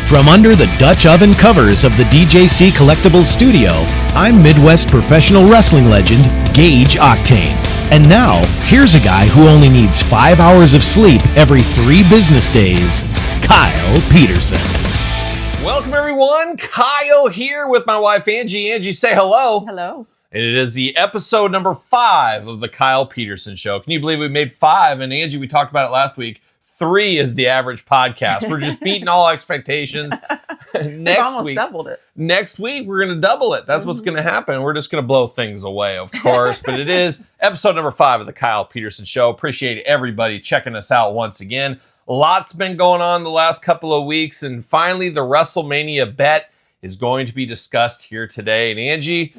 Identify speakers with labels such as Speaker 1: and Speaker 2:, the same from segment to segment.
Speaker 1: From under the Dutch oven covers of the DJC Collectibles studio, I'm Midwest professional wrestling legend Gage Octane. And now, here's a guy who only needs 5 hours of sleep every 3 business days, Kyle Peterson.
Speaker 2: Welcome everyone, Kyle here with my wife Angie. Angie, say hello.
Speaker 3: Hello.
Speaker 2: And it is the episode number 5 of the Kyle Peterson Show. Can you believe we made 5? And Angie, we talked about it last week. 3 is the average podcast. We're just beating all expectations.
Speaker 3: Next week, doubled it.
Speaker 2: Next week, we're going to double it. That's what's going to happen. We're just going to blow things away, of course. But it is episode number 5 of the Kyle Peterson Show. Appreciate everybody checking us out once again. Lots been going on the last couple of weeks. And finally, the WrestleMania bet is going to be discussed here today. And Angie,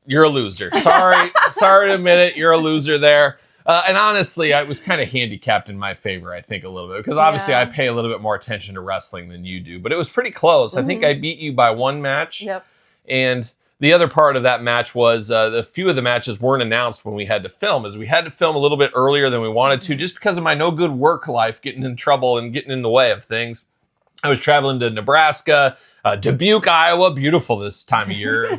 Speaker 2: you're a loser. Sorry to admit it. You're a loser there. And honestly, I was kind of handicapped in my favor, I think, a little bit. Because obviously, I pay a little bit more attention to wrestling than you do. But it was pretty close. I think I beat you by 1 match.
Speaker 3: Yep.
Speaker 2: And the other part of that match was a few of the matches weren't announced when we had to film. As we had to film a little bit earlier than we wanted to. Just because of my no good work life getting in trouble and getting in the way of things. I was traveling to Nebraska, Dubuque, Iowa. Beautiful this time of year.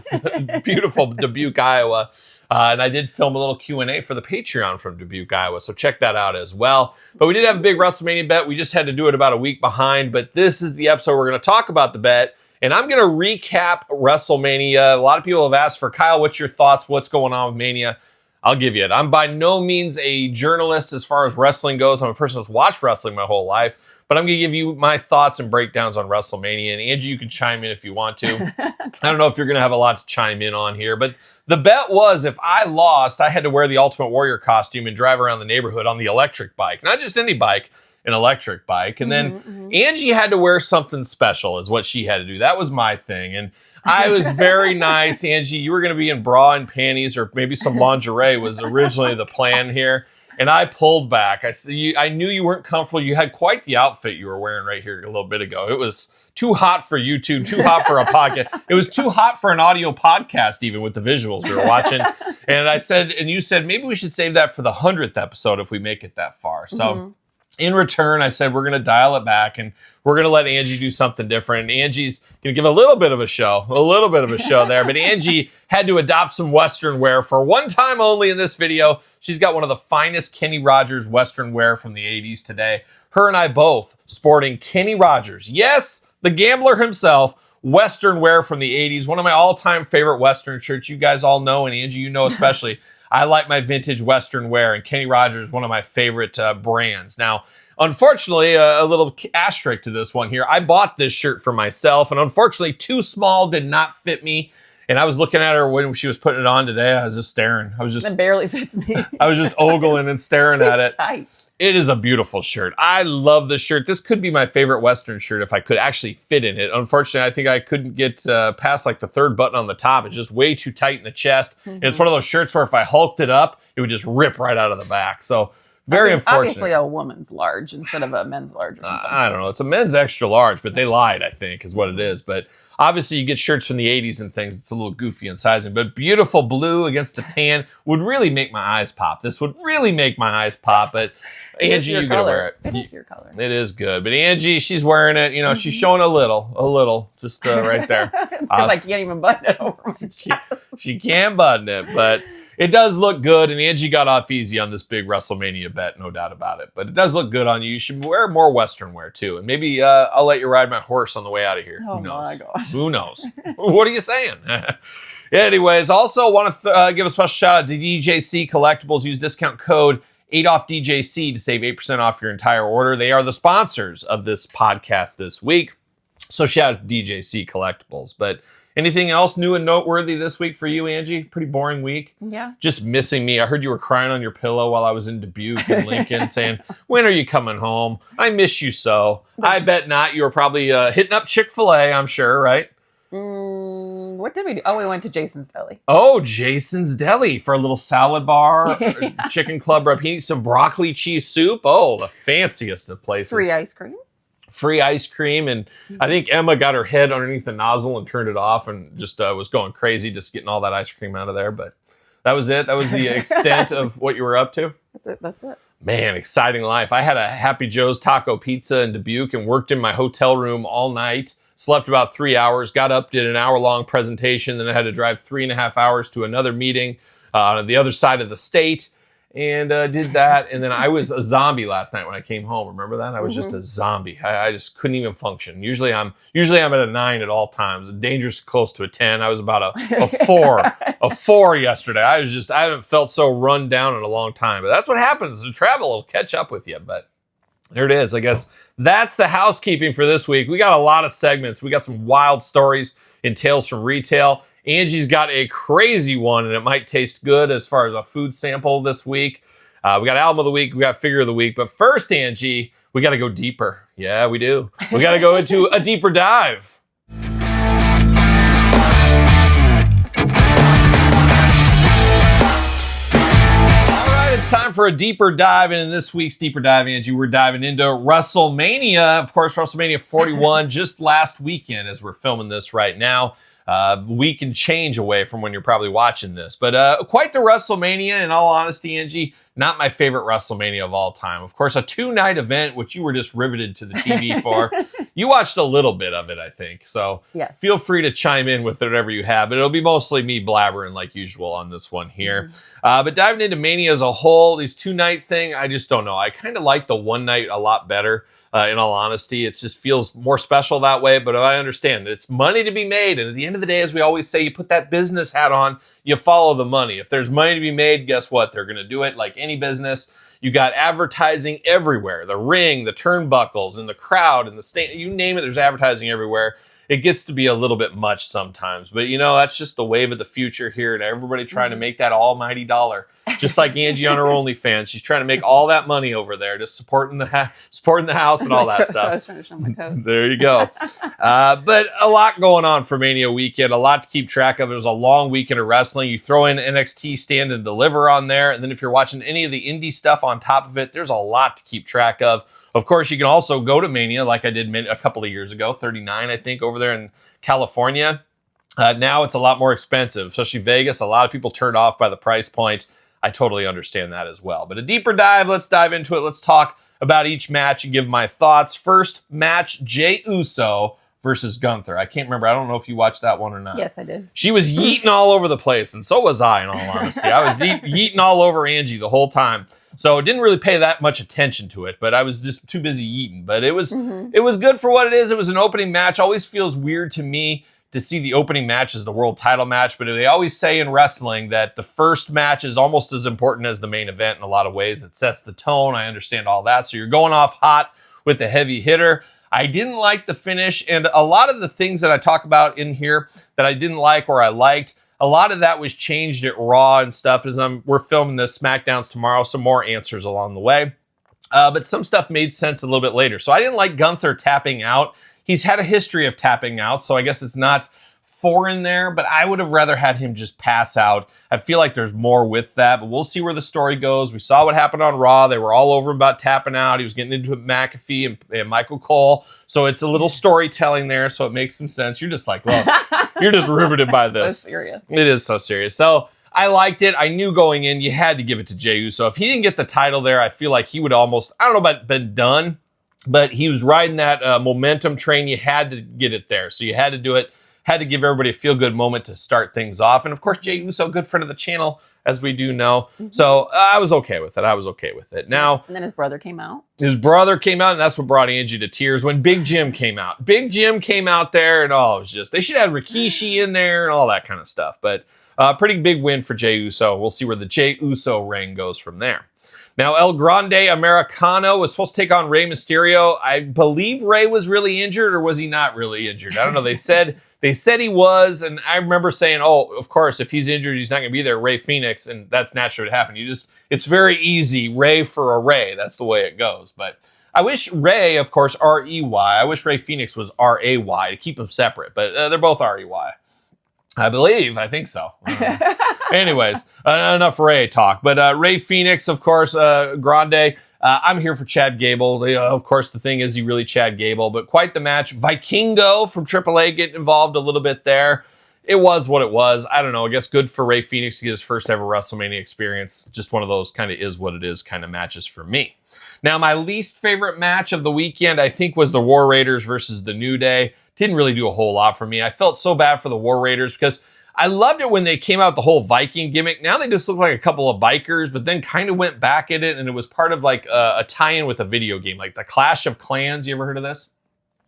Speaker 2: Beautiful Dubuque, Iowa. And I did film a little Q&A for the Patreon from Dubuque, Iowa. So check that out as well. But we did have a big WrestleMania bet. We just had to do it about a week behind. But this is the episode we're going to talk about the bet. And I'm going to recap WrestleMania. A lot of people have asked for, Kyle, what's your thoughts? What's going on with Mania? I'll give you it. I'm by no means a journalist as far as wrestling goes. I'm a person that's watched wrestling my whole life. But I'm going to give you my thoughts and breakdowns on WrestleMania. And Angie, you can chime in if you want to. I don't know if you're going to have a lot to chime in on here. But the bet was if I lost, I had to wear the Ultimate Warrior costume and drive around the neighborhood on the electric bike. Not just any bike, an electric bike. And then Angie had to wear something special is what she had to do. That was my thing. And I was very nice. Angie, you were going to be in bra and panties or maybe some lingerie was originally the plan here. And I pulled back. I knew you weren't comfortable. You had quite the outfit you were wearing right here a little bit ago. It was too hot for YouTube, too hot for a podcast. It was too hot for an audio podcast, even with the visuals we were watching. And I said, and you said, maybe we should save that for the 100th episode if we make it that far. So in return, I said, we're going to dial it back and we're going to let Angie do something different. And Angie's going to give a little bit of a show there. But Angie had to adopt some Western wear for one time only in this video. She's got one of the finest Kenny Rogers Western wear from the 80s today. Her and I both sporting Kenny Rogers. Yes, the gambler himself. Western wear from the 80s. One of my all-time favorite Western shirts. You guys all know, and Angie, you know especially. I like my vintage Western wear, and Kenny Rogers is one of my favorite brands. Now, unfortunately, a little asterisk to this one here. I bought this shirt for myself, and unfortunately, too small did not fit me. And I was looking at her when she was putting it on today. I was just staring.
Speaker 3: It barely fits me.
Speaker 2: I was just ogling and staring at it.
Speaker 3: Tight.
Speaker 2: It is a beautiful shirt. I love this shirt. This could be my favorite Western shirt if I could actually fit in it. Unfortunately, I think I couldn't get past like the 3rd button on the top. It's just way too tight in the chest. And it's one of those shirts where if I hulked it up, it would just rip right out of the back. So very unfortunate.
Speaker 3: Obviously a woman's large instead of a men's large or something.
Speaker 2: I don't know. It's a men's extra large, but they lied, I think, is what it is. But obviously, you get shirts from the 80s and things. It's a little goofy in sizing. But beautiful blue against the tan would really make my eyes pop. This would really make my eyes pop. But Angie, you got to wear it.
Speaker 3: It is your color.
Speaker 2: It is good. But Angie, she's wearing it. You know, she's showing a little, just right there.
Speaker 3: It feels like you can't even button it over my chest.
Speaker 2: She can't button it, but it does look good. And Angie got off easy on this big WrestleMania bet, no doubt about it. But it does look good on you. You should wear more Western wear, too. And maybe I'll let you ride my horse on the way out of here.
Speaker 3: Oh,
Speaker 2: who knows?
Speaker 3: my gosh.
Speaker 2: Who knows? What are you saying? Anyways, also want to give a special shout out to DJC Collectibles. Use discount code ADOFDJC to save 8% off your entire order. They are the sponsors of this podcast this week. So shout out to DJC Collectibles. But anything else new and noteworthy this week for you, Angie? Pretty boring week.
Speaker 3: Yeah.
Speaker 2: Just missing me. I heard you were crying on your pillow while I was in Dubuque and Lincoln saying, when are you coming home? I miss you so. I bet not. You were probably hitting up Chick-fil-A, I'm sure, right?
Speaker 3: What did we do? Oh, we went to Jason's Deli.
Speaker 2: Oh, Jason's Deli for a little salad bar, chicken club rapini, some broccoli cheese soup. Oh, the fanciest of places.
Speaker 3: Free ice cream.
Speaker 2: Free ice cream. And I think Emma got her head underneath the nozzle and turned it off and just was going crazy, just getting all that ice cream out of there. But That was it? That was the extent of what you were up to?
Speaker 3: That's it.
Speaker 2: Man, exciting life. I had a Happy Joe's Taco Pizza in Dubuque and worked in my hotel room all night. Slept about 3 hours, got up, did an hour-long presentation, then I had to drive 3.5 hours to another meeting on the other side of the state, and did that. And then I was a zombie last night when I came home. Remember that? I was just a zombie. I just couldn't even function. Usually I'm at a 9 at all times. Dangerous close to a 10. I was about a 4. A 4 yesterday. I haven't felt so run down in a long time. But that's what happens. The travel will catch up with you. But there it is. I guess that's the housekeeping for this week. We got a lot of segments. We got some wild stories in Tales from Retail. Angie's got a crazy one, and it might taste good as far as a food sample this week. We got Album of the Week. We got Figure of the Week. But first, Angie, we got to go deeper. Yeah, we do. We got to go into a deeper dive. It's time for a deeper dive, and in this week's deeper dive, Angie, we're diving into WrestleMania. Of course, WrestleMania 41 just last weekend as we're filming this right now. Week and change away from when you're probably watching this. But quite the WrestleMania, in all honesty, Angie. Not my favorite WrestleMania of all time. Of course, a 2-night event, which you were just riveted to the TV for. You watched a little bit of it, I think. So
Speaker 3: yes.
Speaker 2: Feel free to chime in with whatever you have. But it'll be mostly me blabbering like usual on this one here. But diving into Mania as a whole, these 2-night thing, I just don't know. I kind of like the 1 night a lot better. In all honesty, it just feels more special that way, but I understand that it's money to be made. And at the end of the day, as we always say, you put that business hat on, you follow the money. If there's money to be made, guess what? They're going to do it like any business. You got advertising everywhere, the ring, the turnbuckles, and the crowd, and the stand, you name it, there's advertising everywhere. It gets to be a little bit much sometimes, but that's just the wave of the future here, and everybody trying to make that almighty dollar. Just like Angie on her OnlyFans, she's trying to make all that money over there, just supporting the house and all that stuff.
Speaker 3: I was trying to show my toes.
Speaker 2: There you go. But a lot going on for Mania weekend, a lot to keep track of. It was a long weekend of wrestling. You throw in NXT Stand and Deliver on there, and then if you're watching any of the indie stuff on top of it, there's a lot to keep track of. Of course, you can also go to Mania like I did a couple of years ago, 39, I think, over there in California. Now it's a lot more expensive, especially Vegas. A lot of people turned off by the price point. I totally understand that as well. But a deeper dive, let's dive into it. Let's talk about each match and give my thoughts. First match, Jey Uso versus Gunther. I can't remember. I don't know if you watched that one or not.
Speaker 3: Yes, I did.
Speaker 2: She was yeeting all over the place, and so was I, in all honesty. I was yeeting all over Angie the whole time. So didn't really pay that much attention to it, but I was just too busy eating. But it was good for what it is. It was an opening match. Always feels weird to me to see the opening match as the world title match, but they always say in wrestling that the first match is almost as important as the main event in a lot of ways. It sets the tone. I understand all that. So you're going off hot with a heavy hitter. I didn't like the finish, and a lot of the things that I talk about in here that I didn't like or I liked, a lot of that was changed at Raw and stuff as we're filming the SmackDowns tomorrow, some more answers along the way. But some stuff made sense a little bit later. So I didn't like Gunther tapping out. He's had a history of tapping out, so I guess it's not foreign there, but I would have rather had him just pass out. I feel like there's more with that, but we'll see where the story goes. We saw what happened on Raw. They were all over him about tapping out. He was getting into McAfee and Michael Cole, so it's a little storytelling there, so it makes some sense. You're just like, look, you're just riveted by this.
Speaker 3: So serious.
Speaker 2: It is so serious. So I liked it. I knew going in, you had to give it to Jey Uso. If he didn't get the title there, I feel like he would almost, I don't know about been done, but he was riding that momentum train. You had to get it there. So you had to do it. Had to give everybody a feel-good moment to start things off. And, of course, Jey Uso, good friend of the channel, as we do know. So I was okay with it. Now,
Speaker 3: and then his brother came out.
Speaker 2: And that's what brought Angie to tears when Big Jim came out. Big Jim came out there, and it was just, they should have Rikishi in there and all that kind of stuff. But pretty big win for Jey Uso. We'll see where the Jey Uso reign goes from there. Now, El Grande Americano was supposed to take on Rey Mysterio. I believe Rey was really injured, or was he not really injured? I don't know. They said he was, and I remember saying, oh, of course, if he's injured, he's not going to be there. Rey Fénix, and that's naturally what happened. It's very easy. Rey for a Rey. That's the way it goes. But I wish Rey, of course, R-E-Y. I wish Rey Fénix was R-A-Y to keep them separate, but they're both R-E-Y. I think so. Anyways, enough Rey talk. But Rey Fénix, of course, Grande. I'm here for Chad Gable. Of course, the thing is he really Chad Gable, but quite the match. Vikingo from AAA getting involved a little bit there. it was what it was. I don't know. I guess good for Rey Fenix to get his first ever WrestleMania experience. Just one of those kind of is what it is kind of matches for me. Now, my least favorite match of the weekend, I think, was the War Raiders versus the New Day. Didn't really do a whole lot for me. I felt so bad for the War Raiders because I loved it when they came out with the whole Viking gimmick. Now they just look like a couple of bikers, but then kind of went back at it, and it was part of like a tie-in with a video game, like the Clash of Clans. You ever heard of this?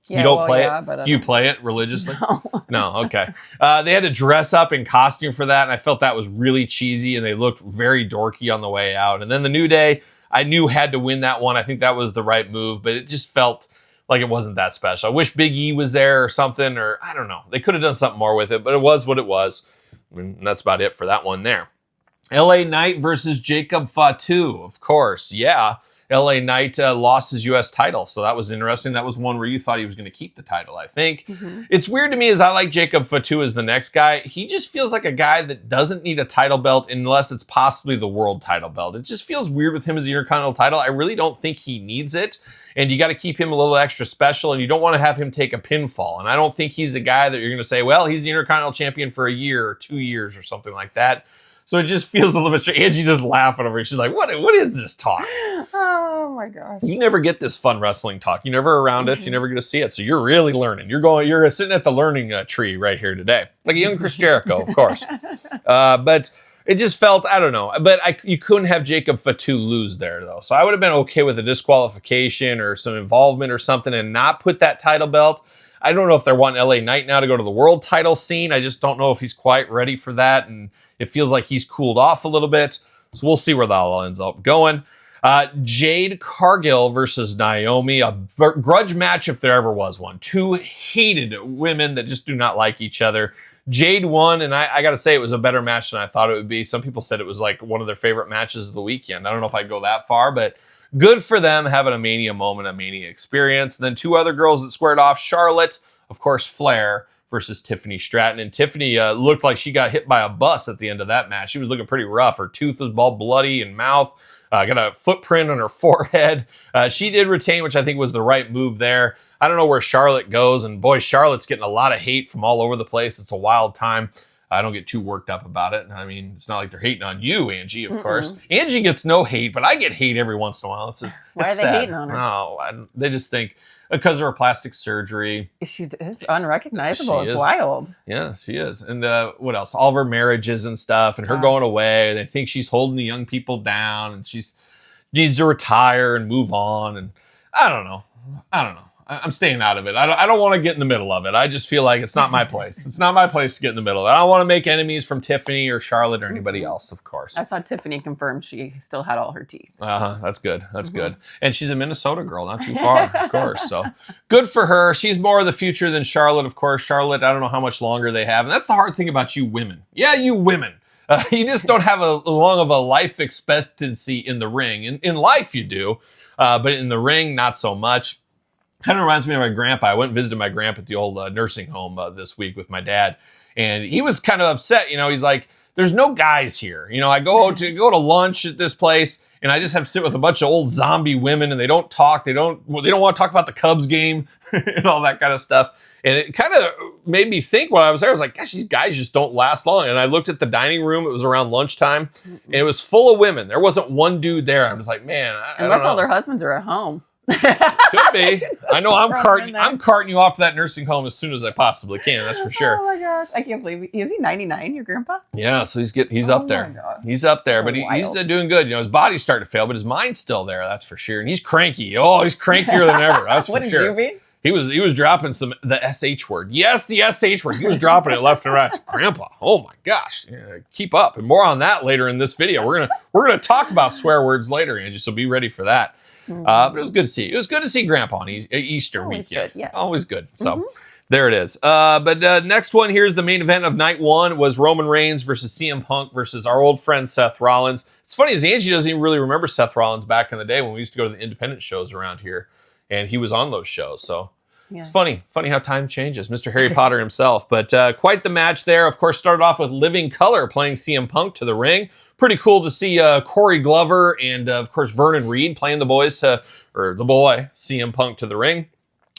Speaker 3: Yeah,
Speaker 2: you don't play it?
Speaker 3: But
Speaker 2: Do you play it religiously?
Speaker 3: No.
Speaker 2: No, okay. They had to dress up in costume for that, and I felt that was really cheesy, and they looked very dorky on the way out. And then the New Day, I knew had to win that one. I think that was the right move, but it just felt like it wasn't that special. I wish Big E was there or something, or I don't know. They could have done something more with it, but it was what it was. And that's about it for that one there. LA Knight versus Jacob Fatu, of course. Yeah, LA Knight lost his U.S. title, so that was interesting. That was one where you thought he was going to keep the title, I think. Mm-hmm. It's weird to me as I like Jacob Fatu as the next guy. He just feels like a guy that doesn't need a title belt unless it's possibly the world title belt. It just feels weird with him as the Intercontinental title. I really don't think he needs it. And you got to keep him a little extra special, and you don't want to have him take a pinfall. And I don't think he's a guy that you're going to say, well, he's the Intercontinental champion for a year or 2 years or something like that. So it just feels a little bit strange. Angie just laughing over it. She's like, what is this talk?
Speaker 3: Oh, my gosh.
Speaker 2: You never get this fun wrestling talk. You're never around it. You never get to see it. So you're really learning. You're sitting at the learning tree right here today. Like a young Chris Jericho, of course. But it just felt, I don't know. But you couldn't have Jacob Fatu lose there, though. So I would have been okay with a disqualification or some involvement or something and not put that title belt. I don't know if they're wanting LA Knight now to go to the world title scene. I just don't know if he's quite ready for that. And it feels like he's cooled off a little bit. So we'll see where that all ends up going. Jade Cargill versus Naomi, a grudge match if there ever was one. Two hated women that just do not like each other. Jade won, and I got to say it was a better match than I thought it would be. Some people said it was like one of their favorite matches of the weekend. I don't know if I'd go that far, but good for them having a Mania moment, a Mania experience. And then two other girls that squared off, Charlotte, of course, Flair versus Tiffany Stratton. And Tiffany looked like she got hit by a bus at the end of that match. She was looking pretty rough. Her tooth was all bloody and mouth. Got a footprint on her forehead. She did retain, which I think was the right move there. I don't know where Charlotte goes. And boy, Charlotte's getting a lot of hate from all over the place. It's a wild time. I don't get too worked up about it. I mean, it's not like they're hating on you, Angie, of course. Angie gets no hate, but I get hate every once in a while.
Speaker 3: Why are they hating on her?
Speaker 2: No, they just think because of her plastic surgery.
Speaker 3: She is unrecognizable.
Speaker 2: It's
Speaker 3: wild.
Speaker 2: Yeah, she is. And what else? All of her marriages and stuff and her going away. They think she's holding the young people down and she needs to retire and move on. And I don't know. I'm staying out of it. I don't want to get in the middle of it. I just feel like it's not my place. It's not my place to get in the middle of it. I don't want to make enemies from Tiffany or Charlotte or anybody else, of course.
Speaker 3: I saw Tiffany confirm she still had all her teeth.
Speaker 2: That's good. That's good. And she's a Minnesota girl, not too far, of course. So good for her. She's more of the future than Charlotte, of course. Charlotte, I don't know how much longer they have. And that's the hard thing about you women. Yeah, you women. You just don't have as long of a life expectancy in the ring. In life, you do. But in the ring, not so much. Kind of reminds me of my grandpa. I went and visited my grandpa at the old nursing home this week with my dad. And he was kind of upset. You know, he's like, there's no guys here. You know, I go to lunch at this place and I just have to sit with a bunch of old zombie women and they don't talk. They don't want to talk about the Cubs game and all that kind of stuff. And it kind of made me think when I was there, I was like, gosh, these guys just don't last long. And I looked at the dining room. It was around lunchtime and it was full of women. There wasn't one dude there. I was like, man,
Speaker 3: unless all their husbands are at home.
Speaker 2: Could be. I know I'm carting you off to that nursing home as soon as I possibly can. That's for sure.
Speaker 3: Oh my gosh, I can't believe is he 99? Your grandpa?
Speaker 2: Yeah, so he's up there. He's up there, but he's doing good. You know, his body's starting to fail, but his mind's still there. That's for sure. And he's cranky. Oh, he's crankier than ever. That's for sure.
Speaker 3: What did you mean?
Speaker 2: He was dropping the SH word. Yes, the SH word. He was dropping it left and right. Grandpa, oh my gosh, keep up. And more on that later in this video. We're gonna talk about swear words later, Angie. So be ready for that. But it was good to see. It was good to see Grandpa on Easter
Speaker 3: Always
Speaker 2: weekend.
Speaker 3: Good, yeah.
Speaker 2: Always good. So there it is. But next one, here's the main event of night one was Roman Reigns versus CM Punk versus our old friend Seth Rollins. It's funny as Angie doesn't even really remember Seth Rollins back in the day when we used to go to the independent shows around here, and he was on those shows. So it's funny how time changes. Mr. Harry Potter himself. But quite the match there. Of course, started off with Living Color playing CM Punk to the ring. Pretty cool to see Corey Glover and, of course, Vernon Reed playing the boy, CM Punk to the ring.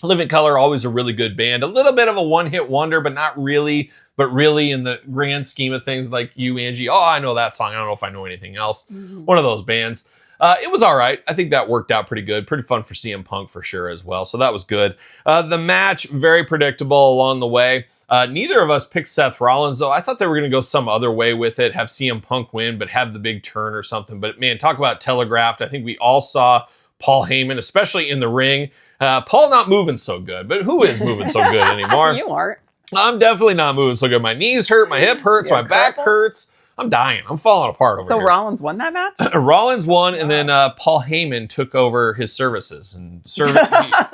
Speaker 2: Living Color, always a really good band. A little bit of a one-hit wonder, but not really. but really in the grand scheme of things, like you, Angie, oh, I know that song. I don't know if I know anything else. One of those bands. It was all right. I think that worked out pretty good. Pretty fun for CM Punk for sure as well. So that was good. The match, very predictable along the way. Neither of us picked Seth Rollins, though. I thought they were going to go some other way with it, have CM Punk win, but have the big turn or something. But man, talk about telegraphed. I think we all saw Paul Heyman, especially in the ring. Paul not moving so good, but who is moving so good anymore?
Speaker 3: You aren't.
Speaker 2: I'm definitely not moving so good. My knees hurt, my hip hurts, my back hurts. I'm dying. I'm falling apart over here.
Speaker 3: So Rollins won that match?
Speaker 2: Rollins won, and then Paul Heyman took over his services. And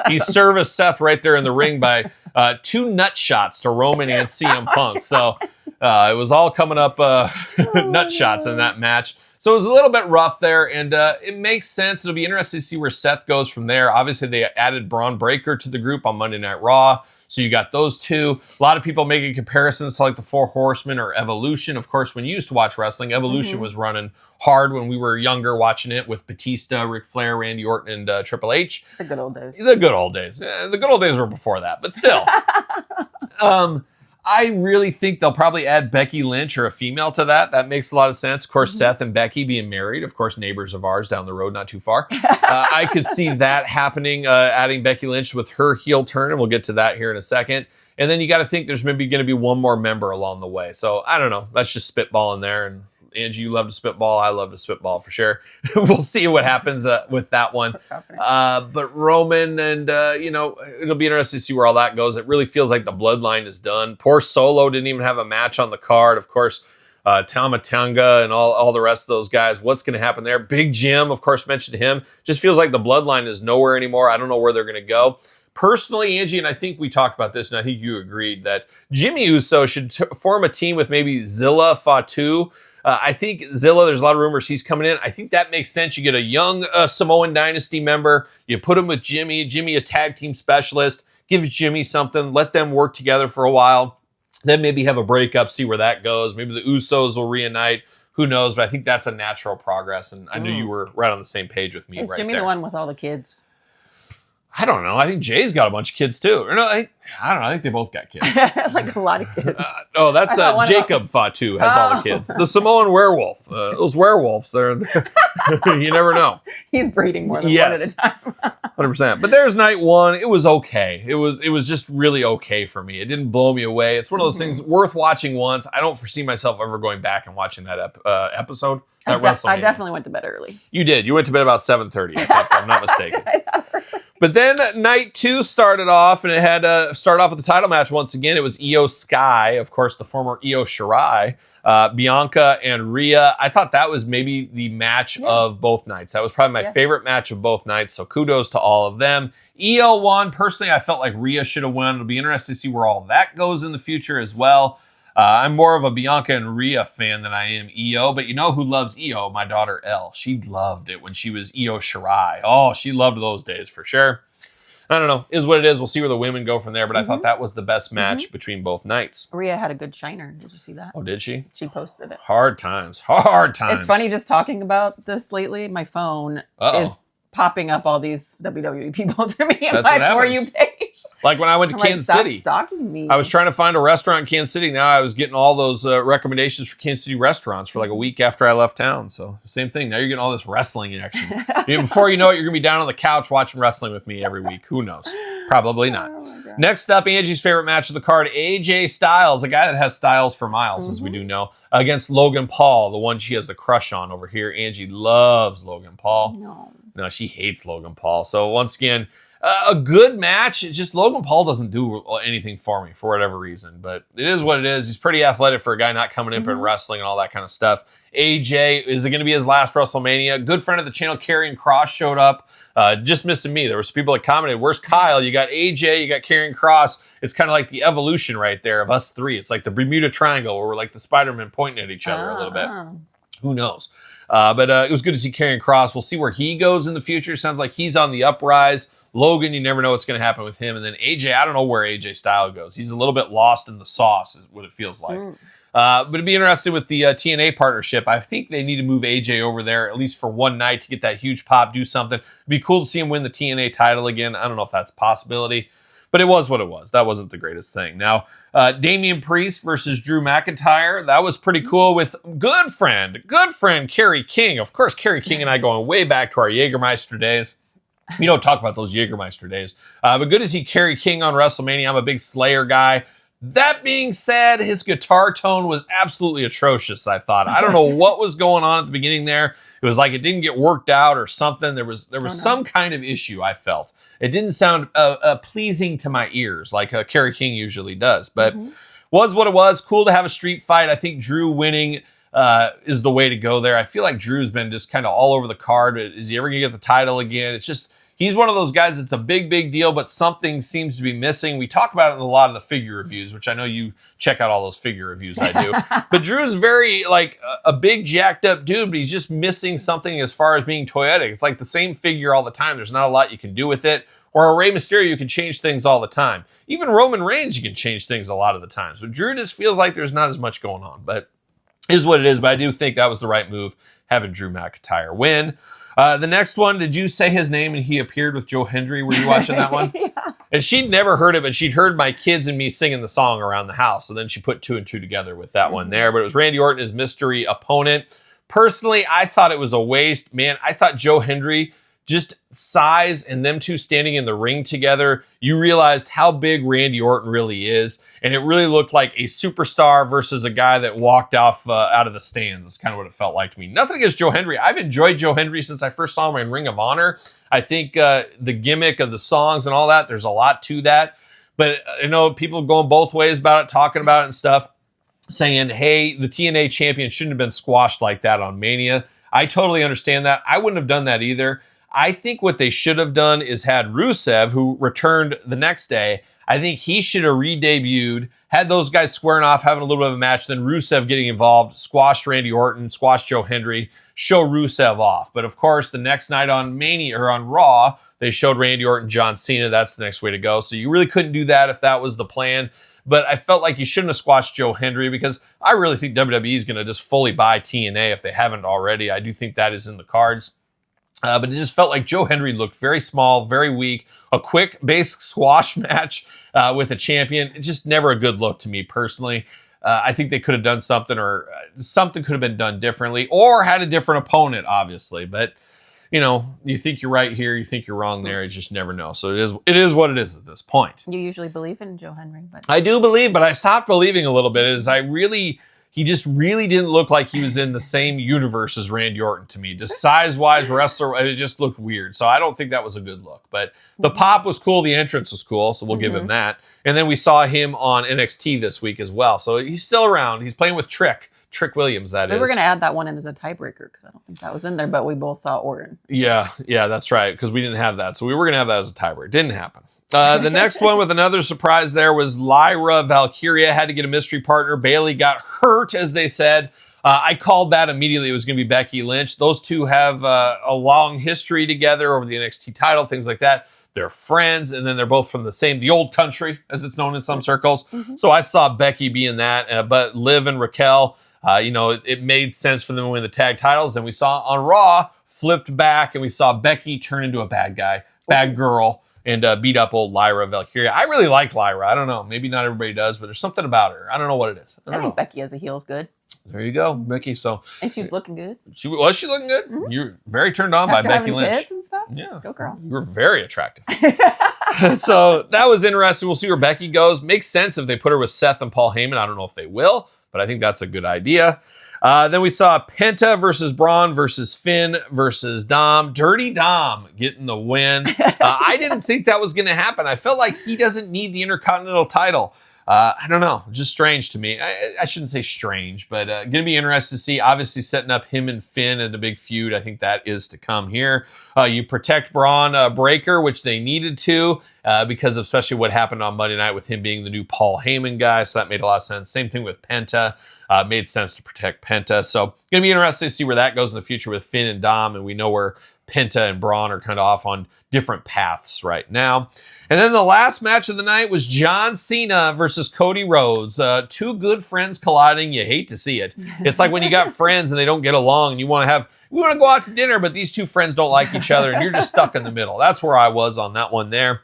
Speaker 2: he serviced Seth right there in the ring by 2 nut shots to Roman and CM Punk. So it was all coming up nut shots in that match. So it was a little bit rough there, and it makes sense. It'll be interesting to see where Seth goes from there. Obviously, they added Braun Breaker to the group on Monday Night Raw, so you got those two. A lot of people making comparisons to like the Four Horsemen or Evolution. Of course, when you used to watch wrestling, Evolution was running hard when we were younger watching it with Batista, Ric Flair, Randy Orton, and Triple H.
Speaker 3: The good old days.
Speaker 2: The good old days. The good old days were before that, but still. I really think they'll probably add Becky Lynch or a female to that. That makes a lot of sense. Of course, Seth and Becky being married, of course, neighbors of ours down the road, not too far. I could see that happening, adding Becky Lynch with her heel turn, and we'll get to that here in a second. And then you got to think there's maybe going to be one more member along the way. So I don't know. That's just spitballing there. And Angie, you love to spitball. I love to spitball for sure. We'll see what happens with that one. But Roman and, it'll be interesting to see where all that goes. It really feels like the bloodline is done. Poor Solo didn't even have a match on the card. Of course, Tama Tonga and all the rest of those guys. What's going to happen there? Big Jim, of course, mentioned him. Just feels like the bloodline is nowhere anymore. I don't know where they're going to go. Personally, Angie, and I think we talked about this, and I think you agreed that Jimmy Uso should form a team with maybe Zilla, Fatu. I think Zilla, there's a lot of rumors he's coming in. I think that makes sense. You get a young Samoan Dynasty member. You put him with Jimmy. Jimmy, a tag team specialist. Gives Jimmy something. Let them work together for a while. Then maybe have a breakup, see where that goes. Maybe the Usos will reunite. Who knows? But I think that's a natural progress. And I knew you were right on the same page with me right there.
Speaker 3: Is Jimmy the one with all the kids?
Speaker 2: I don't know. I think Jay's got a bunch of kids too. Or no, I don't know. I think they both got kids.
Speaker 3: Like a lot of kids.
Speaker 2: That's Jacob Fatu has all the kids. The Samoan werewolf. Those werewolves, they're you never know.
Speaker 3: He's breeding more than one at a time.
Speaker 2: 100%. But there's night one. It was okay. It was just really okay for me. It didn't blow me away. It's one of those things worth watching once. I don't foresee myself ever going back and watching that episode.
Speaker 3: I definitely went to bed early.
Speaker 2: You did. You went to bed about 7:30, I think, if I'm not mistaken. But then night 2 started off, and it had to start off with the title match once again. It was Io Sky, of course, the former Io Shirai, Bianca and Rhea. I thought that was maybe the match of both nights. That was probably my favorite match of both nights, so kudos to all of them. Io won. Personally, I felt like Rhea should have won. It'll be interesting to see where all that goes in the future as well. I'm more of a Bianca and Rhea fan than I am Io, but you know who loves Io? My daughter Elle. She loved it when she was Io Shirai. Oh, she loved those days for sure. I don't know. Is what it is. We'll see where the women go from there, but I thought that was the best match between both nights.
Speaker 3: Rhea had a good shiner. Did you see that?
Speaker 2: Oh, did she?
Speaker 3: She posted it.
Speaker 2: Hard times. Hard times.
Speaker 3: It's funny just talking about this lately. My phone is popping up all these WWE people to me in my For You page.
Speaker 2: Like when I went to Kansas City.
Speaker 3: Stop stalking me.
Speaker 2: I was trying to find a restaurant in Kansas City. Now I was getting all those recommendations for Kansas City restaurants for like a week after I left town. So same thing. Now you're getting all this wrestling action. Before you know it, you're going to be down on the couch watching wrestling with me every week. Who knows? Probably not. Next up, Angie's favorite match of the card, AJ Styles, a guy that has styles for miles, as we do know, against Logan Paul, the one she has the crush on over here. Angie loves Logan Paul. No, she hates Logan Paul. So once again, a good match. It's just Logan Paul doesn't do anything for me for whatever reason. But it is what it is. He's pretty athletic for a guy not coming in and wrestling and all that kind of stuff. AJ, is it going to be his last WrestleMania? Good friend of the channel, Karrion Kross, showed up. Just missing me. There was people that commented, where's Kyle? You got AJ, you got Karrion Kross. It's kind of like the evolution right there of us three. It's like the Bermuda Triangle where we're like the Spider-Man pointing at each other a little bit. Who knows? But it was good to see Karrion Kross. We'll see where he goes in the future. Sounds like he's on the uprise. Logan, you never know what's going to happen with him. And then AJ, I don't know where AJ Styles goes. He's a little bit lost in the sauce is what it feels like. But it'd be interesting with the TNA partnership. I think they need to move AJ over there at least for one night to get that huge pop, do something. It'd be cool to see him win the TNA title again. I don't know if that's a possibility. But it was what it was. That wasn't the greatest thing. Now, Damian Priest versus Drew McIntyre. That was pretty cool with good friend Kerry King. Of course, Kerry King and I going way back to our Jägermeister days. We don't talk about those Jägermeister days. But good to see Kerry King on WrestleMania. I'm a big Slayer guy. That being said, his guitar tone was absolutely atrocious, I thought. I don't know what was going on at the beginning there. It was like it didn't get worked out or something. There was some kind of issue, I felt. It didn't sound pleasing to my ears like Kerry King usually does. But was what it was. Cool to have a street fight. I think Drew winning is the way to go there. I feel like Drew's been just kind of all over the card. Is he ever going to get the title again? It's just... He's one of those guys that's a big, big deal, but something seems to be missing. We talk about it in a lot of the figure reviews, which I know you check out all those figure reviews I do. But Drew's very, like, a big, jacked up dude, but he's just missing something as far as being toyetic. It's like the same figure all the time. There's not a lot you can do with it. Or a Rey Mysterio, you can change things all the time. Even Roman Reigns, you can change things a lot of the times. But Drew just feels like there's not as much going on. But it is what it is. But I do think that was the right move, having Drew McIntyre win. The next one, did you say his name and he appeared with Joe Hendry? Were you watching that one? Yeah. And she'd never heard it, but she'd heard my kids and me singing the song around the house. So then she put 2 and 2 together with that one there. But it was Randy Orton, his mystery opponent. Personally, I thought it was a waste. Man, I thought Joe Hendry, just size and them two standing in the ring together, you realized how big Randy Orton really is. And it really looked like a superstar versus a guy that walked off out of the stands. That's kind of what it felt like to me. Nothing against Joe Hendry. I've enjoyed Joe Hendry since I first saw him in Ring of Honor. I think the gimmick of the songs and all that, there's a lot to that. But I know people going both ways about it, talking about it and stuff, saying, hey, the TNA champion shouldn't have been squashed like that on Mania. I totally understand that. I wouldn't have done that either. I think what they should have done is had Rusev, who returned the next day. I think he should have re-debuted, had those guys squaring off, having a little bit of a match, then Rusev getting involved, squashed Randy Orton, squashed Joe Hendry, show Rusev off. But of course, the next night on Mania or on Raw, they showed Randy Orton, John Cena. That's the next way to go. So you really couldn't do that if that was the plan. But I felt like you shouldn't have squashed Joe Hendry because I really think WWE is going to just fully buy TNA if they haven't already. I do think that is in the cards. But it just felt like Joe Hendry looked very small, very weak. A quick basic squash match with a champion. It's just never a good look to me personally. I think they could have done something, or something could have been done differently, or had a different opponent, obviously. But, you know, you think you're right here, you think you're wrong there. You just never know. So it is what it is at this point.
Speaker 3: You usually believe in Joe Hendry. But
Speaker 2: I do believe, but I stopped believing a little bit he just really didn't look like he was in the same universe as Randy Orton to me. Just size-wise, wrestler, it just looked weird. So I don't think that was a good look. But the pop was cool. The entrance was cool. So we'll give him that. And then we saw him on NXT this week as well. So he's still around. He's playing with Trick Williams, that is.
Speaker 3: We were going to add that one in as a tiebreaker because I don't think that was in there, but we both thought Orton.
Speaker 2: Yeah, that's right, because we didn't have that. So we were going to have that as a tiebreaker. Didn't happen. The next one with another surprise there was Lyra Valkyria had to get a mystery partner. Bayley got hurt, as they said. I called that immediately. It was going to be Becky Lynch. Those two have a long history together over the NXT title, things like that. They're friends, and then they're both from the old country, as it's known in some circles. Mm-hmm. So I saw Becky being that, but Liv and Raquel, it made sense for them to win the tag titles. Then we saw on Raw, flipped back, and we saw Becky turn into a bad guy, bad girl, and beat up old Lyra Valkyria. I really like Lyra. I don't know. Maybe not everybody does, but there's something about her. I don't know what it is.
Speaker 3: I think Becky as a heel is good.
Speaker 2: There you go, Becky. So,
Speaker 3: and she's looking good.
Speaker 2: Was she looking good? Mm-hmm. You're very turned on by Becky Lynch.
Speaker 3: Kids and stuff?
Speaker 2: Yeah.
Speaker 3: Go girl.
Speaker 2: You were very attractive. So that was interesting. We'll see where Becky goes. Makes sense if they put her with Seth and Paul Heyman. I don't know if they will, but I think that's a good idea. Then we saw Penta versus Braun versus Finn versus Dom. Dirty Dom getting the win. I didn't think that was going to happen. I felt like he doesn't need the Intercontinental title. I don't know. Just strange to me. I shouldn't say strange, but going to be interesting to see. Obviously setting up him and Finn in the big feud. I think that is to come here. You protect Braun Breaker, which they needed to because of especially what happened on Monday night with him being the new Paul Heyman guy. So that made a lot of sense. Same thing with Penta. Made sense to protect Penta. So going to be interesting to see where that goes in the future with Finn and Dom. And we know where Penta and Braun are kind of off on different paths right now. And then the last match of the night was John Cena versus Cody Rhodes. Two good friends colliding. You hate to see it. It's like when you got friends and they don't get along and we want to go out to dinner, but these two friends don't like each other and you're just stuck in the middle. That's where I was on that one there.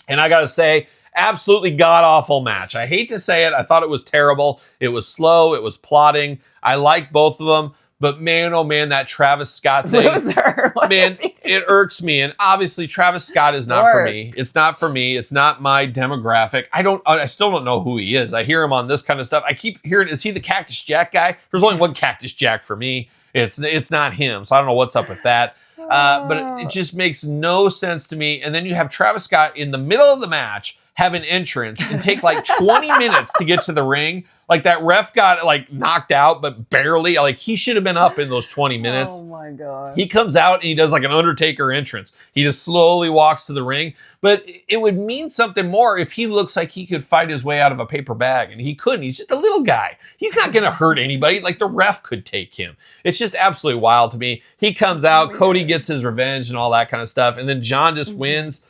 Speaker 2: And I got to say, absolutely god-awful match. I hate to say it. I thought it was terrible. It was slow. It was plotting. I like both of them. But man, oh man, that Travis Scott thing, man, it irks me. And obviously, Travis Scott is not for me. It's not for me. It's not my demographic. I still don't know who he is. I hear him on this kind of stuff. I keep hearing, is he the Cactus Jack guy? There's only one Cactus Jack for me. It's not him. So I don't know what's up with that. But it just makes no sense to me. And then you have Travis Scott in the middle of the match have an entrance and take like 20 minutes to get to the ring. Like that ref got like knocked out, but barely. Like he should have been up in those 20 minutes.
Speaker 3: Oh my God.
Speaker 2: He comes out and he does like an Undertaker entrance. He just slowly walks to the ring. But it would mean something more if he looks like he could fight his way out of a paper bag. And he couldn't. He's just a little guy. He's not going to hurt anybody. Like the ref could take him. It's just absolutely wild to me. He comes out. Cody gets his revenge and all that kind of stuff. And then John just wins.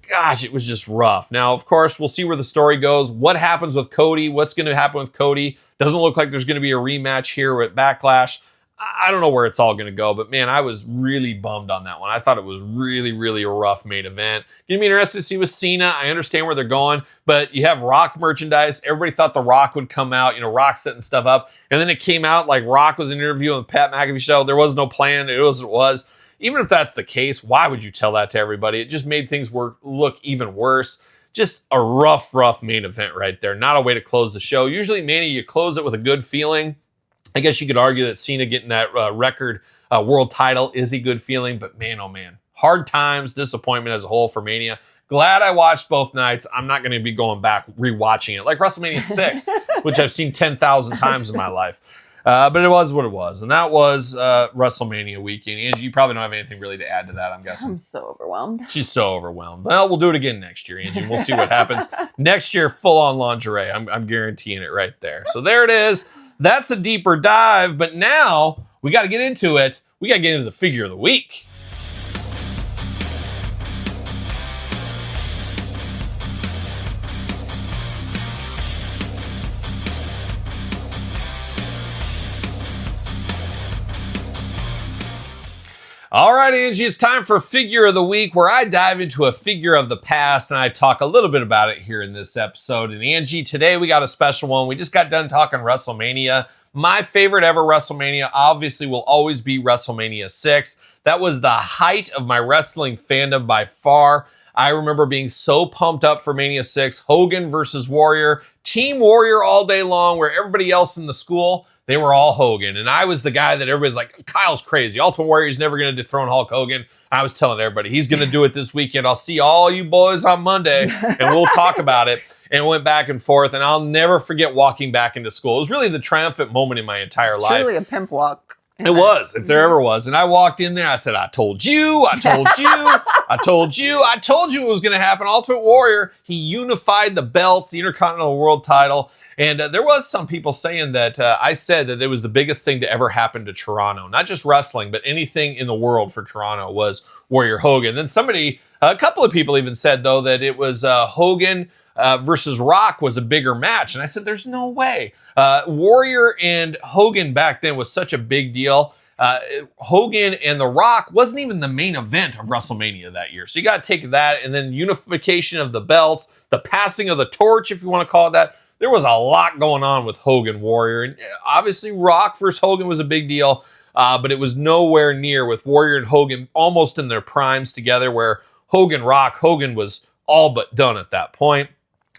Speaker 2: Gosh, it was just rough. Now, of course, we'll see where the story goes. What happens with Cody? What's going to happen with Cody? Doesn't look like there's going to be a rematch here with Backlash. I don't know where it's all going to go, but man, I was really bummed on that one. I thought it was really, really a rough main event. Going to be interested to see with Cena. I understand where they're going, but you have Rock merchandise. Everybody thought The Rock would come out, Rock setting stuff up. And then it came out like Rock was in an interview on the Pat McAfee show. There was no plan. It was what it was. Even if that's the case, why would you tell that to everybody? It just made things look even worse. Just a rough main event right there. Not a way to close the show. Usually, Mania, you close it with a good feeling. I guess you could argue that Cena getting that record world title is a good feeling, but man, oh man. Hard times, disappointment as a whole for Mania. Glad I watched both nights. I'm not going to be going back rewatching it. Like WrestleMania 6, which I've seen 10,000 times in my life. But it was what it was. And that was WrestleMania weekend. Angie, you probably don't have anything really to add to that, I'm guessing.
Speaker 3: I'm so overwhelmed.
Speaker 2: She's so overwhelmed. Well, we'll do it again next year, Angie. We'll see what happens. Next year, full-on lingerie. I'm guaranteeing it right there. So there it is. That's a deeper dive. But now, we got to get into it. We got to get into the figure of the week. All right, Angie, it's time for Figure of the Week, where I dive into a figure of the past and I talk a little bit about it here in this episode. And Angie, today we got a special one. We just got done talking WrestleMania. My favorite ever WrestleMania obviously will always be WrestleMania 6. That was the height of my wrestling fandom by far. I remember being so pumped up for Mania 6, Hogan versus Warrior, Team Warrior all day long, where everybody else in the school, they were all Hogan. And I was the guy that everybody's like, Kyle's crazy. Ultimate Warrior's never going to dethrone Hulk Hogan. I was telling everybody, he's going to do it this weekend. I'll see all you boys on Monday, and we'll talk about it. And it went back and forth, and I'll never forget walking back into school. It was really the triumphant moment in my entire life.
Speaker 3: Truly a pimp walk.
Speaker 2: It was, if there ever was. And I walked in there, I said, I told you, I told you, I told you, I told you it was going to happen. Ultimate Warrior, he unified the belts, the Intercontinental World title. And there was some people saying that I said that it was the biggest thing to ever happen to Toronto. Not just wrestling, but anything in the world for Toronto was Warrior Hogan. Then a couple of people even said, though, that it was Hogan versus Rock was a bigger match. And I said, there's no way. Warrior and Hogan back then was such a big deal. Hogan and The Rock wasn't even the main event of WrestleMania that year. So you got to take that, and then unification of the belts, the passing of the torch, if you want to call it that. There was a lot going on with Hogan Warrior. And obviously Rock versus Hogan was a big deal, but it was nowhere near with Warrior and Hogan almost in their primes together, where Hogan was all but done at that point.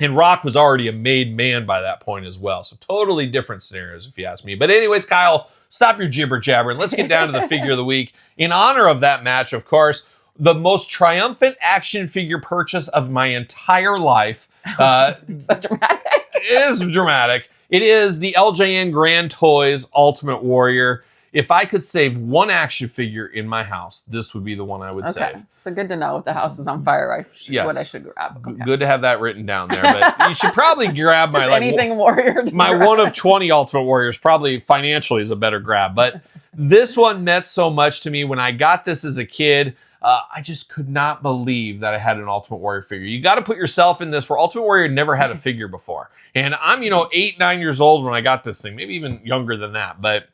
Speaker 2: And Rock was already a made man by that point as well. So totally different scenarios, if you ask me. But anyways, Kyle, stop your jibber jabber and let's get down to the figure of the week. In honor of that match, of course, the most triumphant action figure purchase of my entire life.
Speaker 3: So dramatic.
Speaker 2: It is dramatic. It is the LJN Grand Toys Ultimate Warrior. If I could save one action figure in my house, this would be the one I would save.
Speaker 3: So good to know if the house is on fire,
Speaker 2: yes.
Speaker 3: What I should grab. Okay.
Speaker 2: Good to have that written down there. But you should probably grab my
Speaker 3: anything Warrior.
Speaker 2: My one of 20 Ultimate Warriors. Probably financially is a better grab. But this one meant so much to me when I got this as a kid. I just could not believe that I had an Ultimate Warrior figure. You got to put yourself in this, where Ultimate Warrior never had a figure before. And I'm, 8, 9 years old when I got this thing, maybe even younger than that. But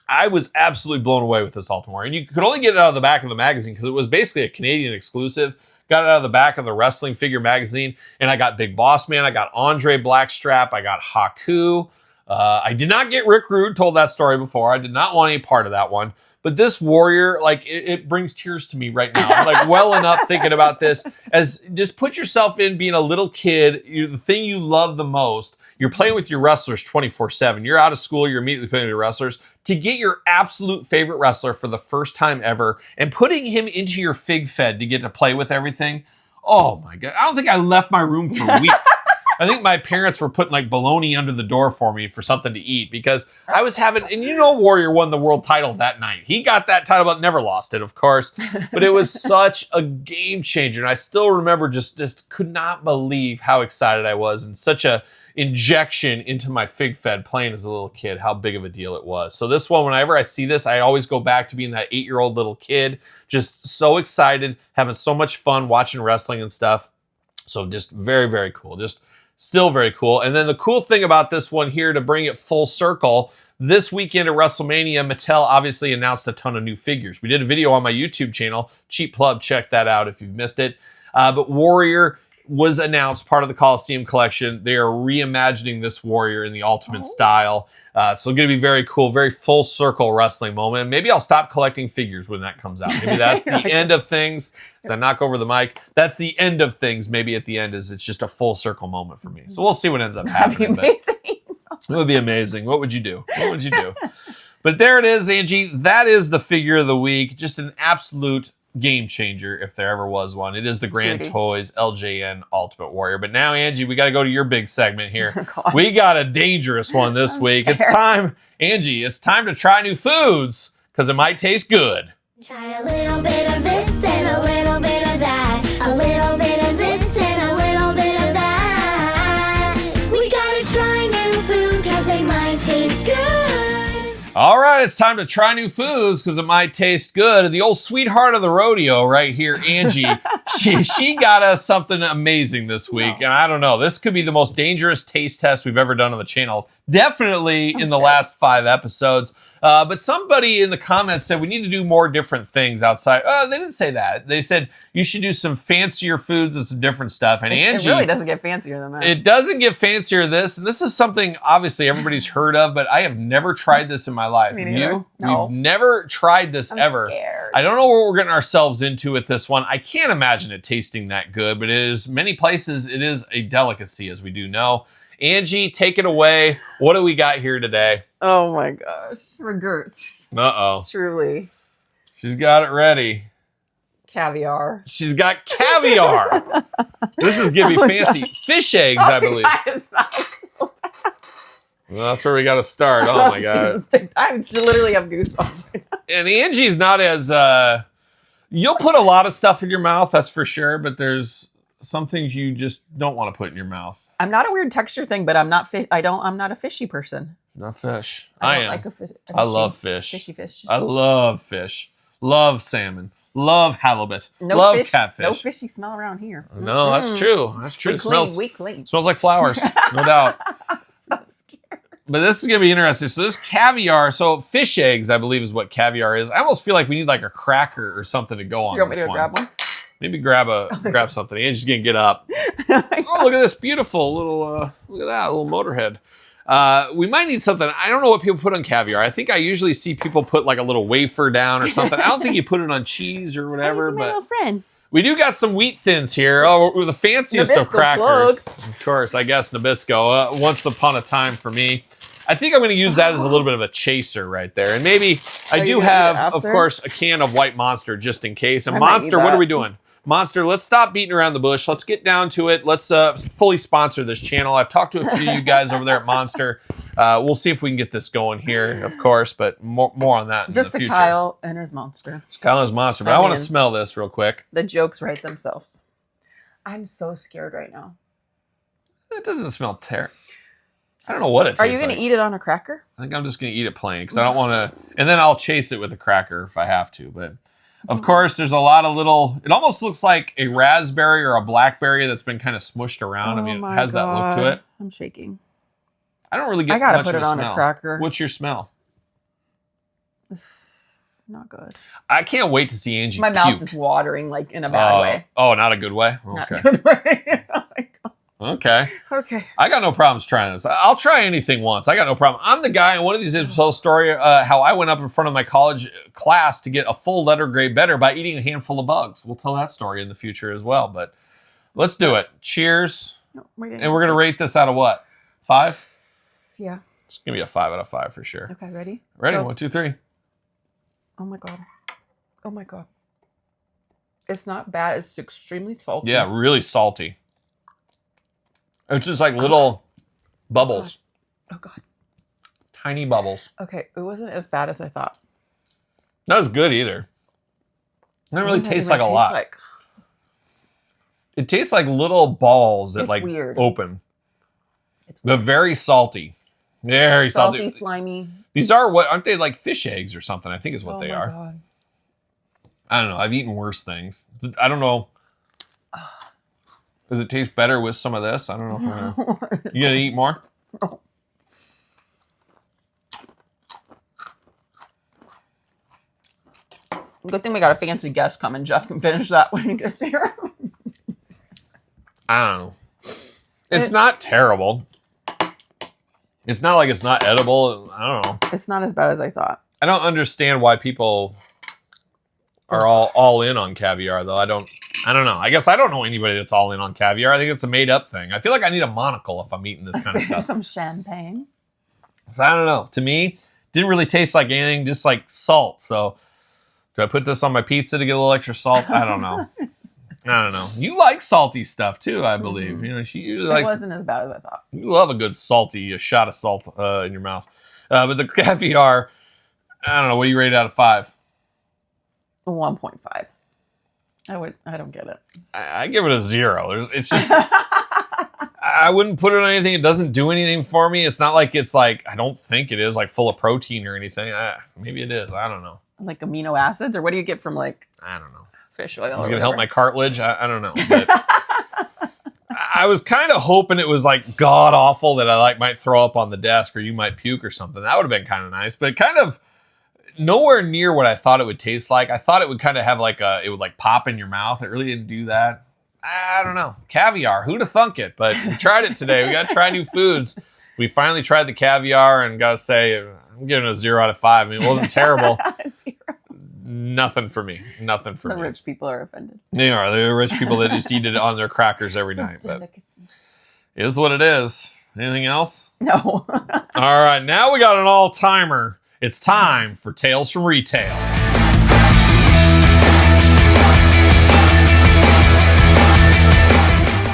Speaker 2: I was absolutely blown away with this Ultimate Warrior. And you could only get it out of the back of the magazine because it was basically a Canadian exclusive. Got it out of the back of the Wrestling Figure magazine. And I got Big Boss Man. I got Andre Blackstrap. I got Haku. I did not get Rick Rude. Told that story before. I did not want any part of that one. But this Warrior, like, it brings tears to me right now. I'm like welling up thinking about this. As just put yourself in being a little kid, the thing you love the most. You're playing with your wrestlers 24/7. You're out of school. You're immediately playing with your wrestlers. To get your absolute favorite wrestler for the first time ever and putting him into your fig fed to get to play with everything. Oh my God. I don't think I left my room for weeks. I think my parents were putting like bologna under the door for me for something to eat because I was having, and you know, Warrior won the world title that night. He got that title, but never lost it, of course. But it was such a game changer. And I still remember just could not believe how excited I was and such a injection into my fig fed playing as a little kid, how big of a deal it was. So this one, whenever I see this, I always go back to being that 8-year-old little kid, just so excited, having so much fun watching wrestling and stuff. So just very, very cool. Just still very cool. And then the cool thing about this one here, to bring it full circle, this weekend at WrestleMania, Mattel obviously announced a ton of new figures. We did a video on my YouTube channel, Cheap Plug, check that out if you've missed it. But Warrior was announced, part of the Coliseum collection. They are reimagining this Warrior in the Ultimate style. So going to be very cool, very full circle wrestling moment. Maybe I'll stop collecting figures when that comes out. Maybe that's the end of things. As I knock over the mic, that's the end of things. Maybe at the end it's just a full circle moment for me. So we'll see what ends up happening.
Speaker 3: That'd be amazing.
Speaker 2: It would be amazing. What would you do? What would you do? But there it is, Angie. That is the figure of the week. Just an absolute game changer if there ever was one. It is the Grand Toys LJN Ultimate Warrior. But now, Angie, we got to go to your big segment here. We got a dangerous one this week. It's time, Angie, it's time to try new foods because it might taste good.
Speaker 4: Try a little bit of this and a little bit of that. A little bit of this and a little bit of that. We gotta try new food because they might taste good.
Speaker 2: All right, it's time to try new foods because it might taste good. The old sweetheart of the rodeo right here, Angie, she got us something amazing this week. And I don't know, this could be the most dangerous taste test we've ever done on the channel. Definitely in the last 5 episodes. But somebody in the comments said we need to do more different things outside. They didn't say that. They said you should do some fancier foods and some different stuff. And Angie,
Speaker 3: it really doesn't get fancier than that.
Speaker 2: It doesn't get fancier than this. And this is something obviously everybody's heard of, but I have never tried this in my life. Have you?
Speaker 3: No.
Speaker 2: We've never tried this ever.
Speaker 3: Scared.
Speaker 2: I don't know what we're getting ourselves into with this one. I can't imagine it tasting that good, but it is many places. It is a delicacy, as we do know. Angie, take it away. What do we got here today?
Speaker 3: Oh my gosh. Regrets.
Speaker 2: Uh-oh.
Speaker 3: Truly.
Speaker 2: She's got it ready.
Speaker 3: Caviar.
Speaker 2: She's got caviar. This is going to be fancy. Fish eggs, I believe.
Speaker 3: God, so
Speaker 2: well, that's where we got to start. Oh my God.
Speaker 3: Jesus. I literally have goosebumps right now.
Speaker 2: And Angie's not as... you'll put a lot of stuff in your mouth, that's for sure, but there's some things you just don't want to put in your mouth.
Speaker 3: I'm not a weird texture thing, but I'm not a fishy person.
Speaker 2: Not fish.
Speaker 3: I
Speaker 2: am.
Speaker 3: Like
Speaker 2: I love fish.
Speaker 3: Fishy fish.
Speaker 2: I love fish. Love salmon. Love halibut.
Speaker 3: No
Speaker 2: love
Speaker 3: fish,
Speaker 2: catfish.
Speaker 3: No fishy smell around here.
Speaker 2: No, that's true. That's true.
Speaker 3: We clean.
Speaker 2: Smells like flowers, no doubt.
Speaker 3: I'm so scared.
Speaker 2: But this is going to be interesting. So this caviar, so fish eggs, I believe is what caviar is. I almost feel like we need like a cracker or something to go on
Speaker 3: You want
Speaker 2: this
Speaker 3: me to
Speaker 2: one.
Speaker 3: grab one?
Speaker 2: Maybe grab something. Angie's going to get up. Oh, look at this beautiful little, look at that, little motorhead. We might need something. I don't know what people put on caviar. I think I usually see people put like a little wafer down or something. I don't think you put it on cheese or whatever.
Speaker 3: My
Speaker 2: but
Speaker 3: little friend.
Speaker 2: we do got some wheat thins here. Oh, the fanciest
Speaker 3: Nabisco
Speaker 2: of crackers.
Speaker 3: plug.
Speaker 2: Of course, I guess Nabisco. Once upon a time for me. I think I'm going to use that as a little bit of a chaser right there. And maybe I do have, of course, a can of White Monster just in case. And Monster, what are we doing? Monster, let's stop beating around the bush. Let's get down to it. Let's fully sponsor this channel. I've talked to a few of you guys over there at Monster. We'll see if we can get this going here, of course, but more on that in the future.
Speaker 3: Just Kyle and his monster.
Speaker 2: It's Kyle and his monster, but I want to smell this real quick.
Speaker 3: The jokes write themselves. I'm so scared right now.
Speaker 2: It doesn't smell terrible. I don't know what it tastes like.
Speaker 3: Are you going to eat it on a cracker?
Speaker 2: I think I'm just going to eat it plain because I don't want to, and then I'll chase it with a cracker if I have to, but... Of course, there's a lot of little... It almost looks like a raspberry or a blackberry that's been kind of smushed around. I mean, it has that look to it.
Speaker 3: I'm shaking.
Speaker 2: I don't really get
Speaker 3: I gotta
Speaker 2: much
Speaker 3: put
Speaker 2: of
Speaker 3: it
Speaker 2: a
Speaker 3: on
Speaker 2: smell.
Speaker 3: a cracker.
Speaker 2: What's your smell?
Speaker 3: Not good.
Speaker 2: I can't wait to see Angie
Speaker 3: My
Speaker 2: puke.
Speaker 3: mouth is watering, like, in a bad way.
Speaker 2: Oh, not a good way? Okay.
Speaker 3: Not a good way. Oh my God.
Speaker 2: Okay.
Speaker 3: Okay.
Speaker 2: I got no problems trying this. I'll try anything once. I got no problem. I'm the guy, and one of these days will tell a story how I went up in front of my college class to get a full letter grade better by eating a handful of bugs. We'll tell that story in the future as well, but let's do it. Cheers.
Speaker 3: No,
Speaker 2: and we're going to rate this out of what? 5?
Speaker 3: Yeah.
Speaker 2: It's going to be a 5 out of 5 for sure.
Speaker 3: Okay, ready?
Speaker 2: Ready?
Speaker 3: Go.
Speaker 2: 1, 2, 3.
Speaker 3: Oh my God. Oh my God. It's not bad. It's extremely salty.
Speaker 2: Yeah, really salty. It's just like little bubbles.
Speaker 3: Oh God.
Speaker 2: Tiny bubbles.
Speaker 3: Okay, it wasn't as bad as I thought.
Speaker 2: Not as good either. It doesn't really taste like a lot. It tastes like little balls that like
Speaker 3: weird.
Speaker 2: open.
Speaker 3: It's
Speaker 2: But very salty. Very salty.
Speaker 3: Slimy.
Speaker 2: These are what aren't they like fish eggs or something? I think is what they are.
Speaker 3: God.
Speaker 2: I don't know. I've eaten worse things. I don't know. Does it taste better with some of this? I don't know if I'm gonna. You gonna eat more?
Speaker 3: No. Good thing we got a fancy guest coming. Jeff can finish that when he gets here.
Speaker 2: I don't know. It's not terrible. It's not like it's not edible. I don't know.
Speaker 3: It's not as bad as I thought.
Speaker 2: I don't understand why people are all in on caviar, though. I don't know. I guess I don't know anybody that's all in on caviar. I think it's a made up thing. I feel like I need a monocle if I'm eating this kind of stuff.
Speaker 3: Some champagne.
Speaker 2: So I don't know. To me, didn't really taste like anything, just like salt. So do I put this on my pizza to get a little extra salt? I don't know. I don't know. You like salty stuff too, I believe. Mm-hmm. You know, she usually likes.
Speaker 3: It wasn't as bad as I thought.
Speaker 2: You love a good a shot of salt in your mouth. But the caviar, I don't know. What do you rate out of 5?
Speaker 3: 1.5. I don't get it.
Speaker 2: I give it a 0. It's just I wouldn't put it on anything. It doesn't do anything for me. It's not like it's like I don't think it is like full of protein or anything. Maybe it is. I don't know.
Speaker 3: Like amino acids, or what do you get from like?
Speaker 2: I don't know.
Speaker 3: Fish oil.
Speaker 2: Is it gonna help my cartilage? I don't know. But I was kind of hoping it was like god awful that I like might throw up on the desk or you might puke or something. That would have been kind of nice, but kind of nowhere near what I thought it would taste like. I thought it would kind of have like it would like pop in your mouth. It really didn't do that. I don't know. Caviar. Who'd have thunk it? But we tried it today. We got to try new foods. We finally tried the caviar and got to say, I'm giving it a 0 out of 5. I mean, it wasn't terrible.
Speaker 3: 0.
Speaker 2: Nothing for me. Nothing for me.
Speaker 3: The rich people are offended.
Speaker 2: They are. They're rich people that just eat it on their crackers every night. But it is what it is. Anything else?
Speaker 3: No.
Speaker 2: All right. Now we got an all-timer. It's time for Tales from Retail.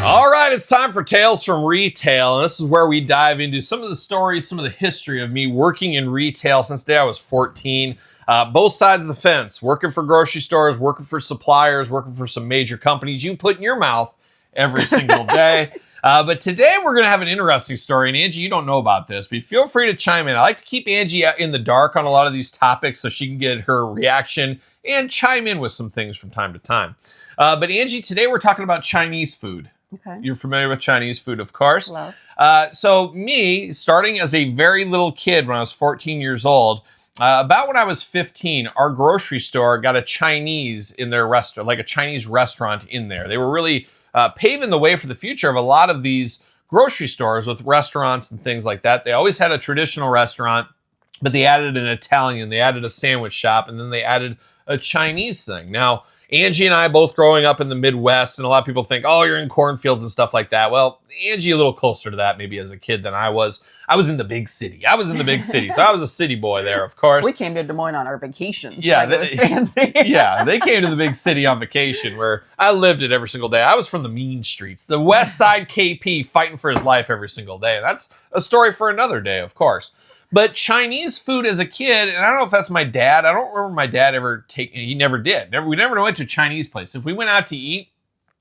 Speaker 2: All right, it's time for Tales from Retail, and this is where we dive into some of the stories, some of the history of me working in retail since the day I was 14. Both sides of the fence, working for grocery stores, working for suppliers, working for some major companies you put in your mouth every single day. But today we're going to have an interesting story, and Angie, you don't know about this, but feel free to chime in. I like to keep Angie in the dark on a lot of these topics so she can get her reaction and chime in with some things from time to time. But Angie, today we're talking about Chinese food.
Speaker 3: Okay.
Speaker 2: You're familiar with Chinese food, of course.
Speaker 3: Love.
Speaker 2: So me, starting as a very little kid when I was 14 years old, about when I was 15, our grocery store got a Chinese in their restaurant, like a Chinese restaurant in there. They were really paving the way for the future of a lot of these grocery stores with restaurants and things like that. They always had a traditional restaurant, but they added an Italian, they added a sandwich shop, and then they added a Chinese thing. Now, Angie and I both growing up in the Midwest, and a lot of people think, oh, you're in cornfields and stuff like that. Well, Angie a little closer to that maybe as a kid than I was. I was in the big city. So I was a city boy there, of course.
Speaker 3: We came to Des Moines on our vacations.
Speaker 2: Yeah,
Speaker 3: like it was fancy.
Speaker 2: Yeah, they came to the big city on vacation where I lived it every single day. I was from the mean streets, the West Side KP, fighting for his life every single day. And that's a story for another day, of course. But Chinese food as a kid, and I don't know if that's my dad. I don't remember my dad ever taking. He never did. We never went to a Chinese place. If we went out to eat,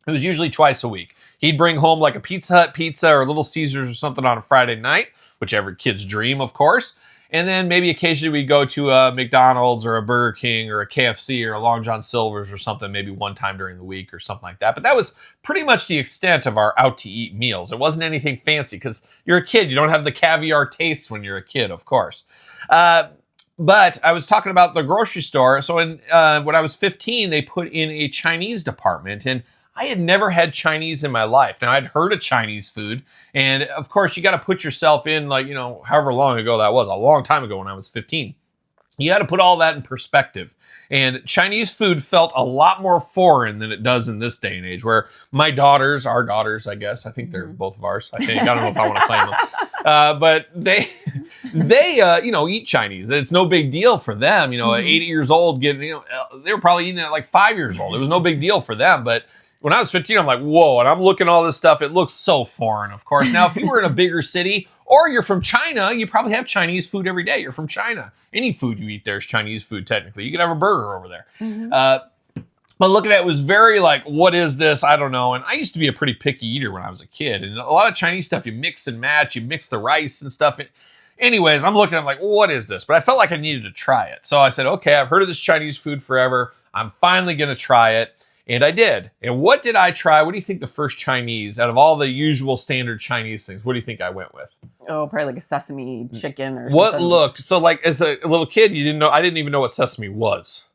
Speaker 2: it was usually twice a week. He'd bring home like a Pizza Hut pizza or Little Caesars or something on a Friday night, which every kid's dream, of course. And then maybe occasionally we'd go to a McDonald's or a Burger King or a KFC or a Long John Silver's or something, maybe one time during the week or something like that. But that was pretty much the extent of our out-to-eat meals. It wasn't anything fancy because you're a kid. You don't have the caviar taste when you're a kid, of course. But But I was talking about the grocery store. So when I was 15, they put in a Chinese department, and I had never had Chinese in my life. Now, I'd heard of Chinese food, and of course, you got to put yourself in, like, however long ago that was, a long time ago when I was 15. You got to put all that in perspective. And Chinese food felt a lot more foreign than it does in this day and age, where our daughters, I guess, I think they're both of ours. I don't know if I want to claim them. But they eat Chinese. It's no big deal for them. 80 years old, they were probably eating it at like 5 years old. It was no big deal for them. But when I was 15, I'm like, whoa, and I'm looking at all this stuff. It looks so foreign, of course. Now, if you were in a bigger city or you're from China, you probably have Chinese food every day. You're from China. Any food you eat there is Chinese food, technically. You could have a burger over there. But looking at it was very like, what is this? I don't know. And I used to be a pretty picky eater when I was a kid. And a lot of Chinese stuff, you mix and match. You mix the rice and stuff. Anyways, I'm looking at it like, what is this? But I felt like I needed to try it. So I said, okay, I've heard of this Chinese food forever. I'm finally going to try it. And I did. And what did I try? What do you think the first Chinese, out of all the usual standard Chinese things, what do you think I went with?
Speaker 3: Oh, probably like a sesame chicken or
Speaker 2: what
Speaker 3: something.
Speaker 2: Looked, so like as a little kid, I didn't even know what sesame was.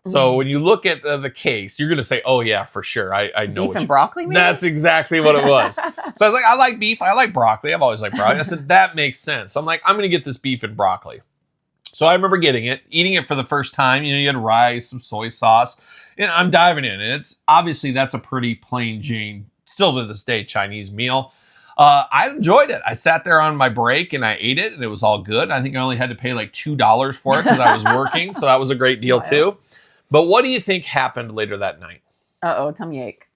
Speaker 2: So when you look at the case, you're going to say, oh yeah, for sure. I know
Speaker 3: beef and broccoli, maybe?
Speaker 2: That's exactly what it was. So I was like, I like beef. I like broccoli. I've always liked broccoli. I said, that makes sense. I'm like, I'm going to get this beef and broccoli. So I remember getting it, eating it for the first time. You had rice, some soy sauce. I'm diving in, and it's obviously that's a pretty plain Jane, still to this day, Chinese meal. I enjoyed it. I sat there on my break and I ate it, and it was all good. I think I only had to pay like $2 for it because I was working, so that was a great deal too. But what do you think happened later that night?
Speaker 3: Tummy ache.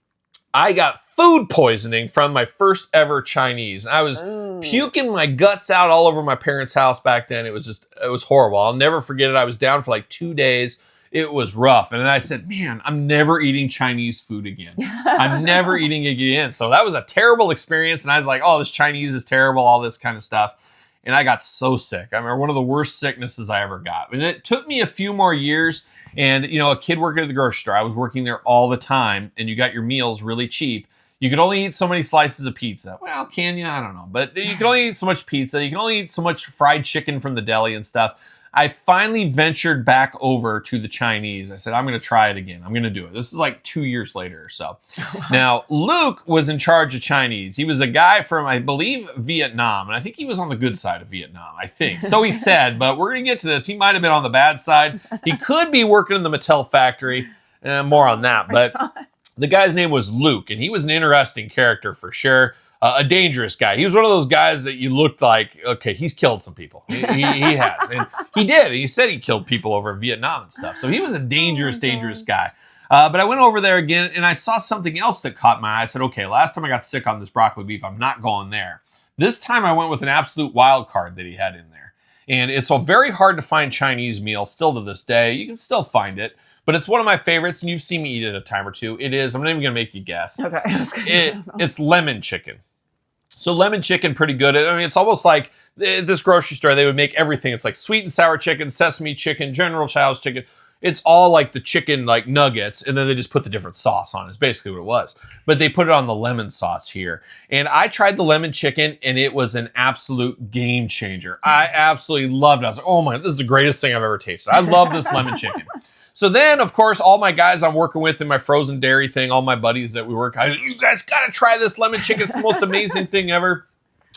Speaker 2: I got food poisoning from my first ever Chinese. I was puking my guts out all over my parents' house back then. It was horrible. I'll never forget it. I was down for like 2 days. It was rough. And then I said, man, I'm never eating Chinese food again. I'm never eating it again. So that was a terrible experience. And I was like, oh, this Chinese is terrible, all this kind of stuff. And I got so sick. I remember one of the worst sicknesses I ever got. And it took me a few more years. And, a kid working at the grocery store, I was working there all the time. And you got your meals really cheap. You could only eat so many slices of pizza. Well, can you? I don't know. But you can only eat so much pizza. You can only eat so much fried chicken from the deli and stuff. I finally ventured back over to the Chinese. I said, I'm going to try it again. I'm going to do it. This is like 2 years later or so. Now, Luke was in charge of Chinese. He was a guy from, I believe, Vietnam. And I think he was on the good side of Vietnam, I think. So he said, but we're going to get to this. He might have been on the bad side. He could be working in the Mattel factory. More on that. But the guy's name was Luke, and he was an interesting character for sure. A dangerous guy. He was one of those guys that you looked like, okay, he's killed some people. He has. And he did. He said he killed people over in Vietnam and stuff. So he was a dangerous guy. But I went over there again, and I saw something else that caught my eye. I said, okay, last time I got sick on this broccoli beef, I'm not going there. This time I went with an absolute wild card that he had in there. And it's a very hard to find Chinese meal still to this day. You can still find it. But it's one of my favorites, and you've seen me eat it a time or two. It is, I'm not even going to make you guess.
Speaker 3: Okay.
Speaker 2: It's lemon chicken. So lemon chicken, pretty good. I mean, it's almost like this grocery store, they would make everything. It's like sweet and sour chicken, sesame chicken, General Tso's chicken. It's all like the chicken like nuggets, and then they just put the different sauce on it. It's basically what it was. But they put it on the lemon sauce here. And I tried the lemon chicken, and it was an absolute game changer. I absolutely loved it. I was like, oh my, this is the greatest thing I've ever tasted. I love this lemon chicken. So then, of course, all my guys I'm working with in my frozen dairy thing, all my buddies that we work, you guys got to try this lemon chicken. It's the most amazing thing ever.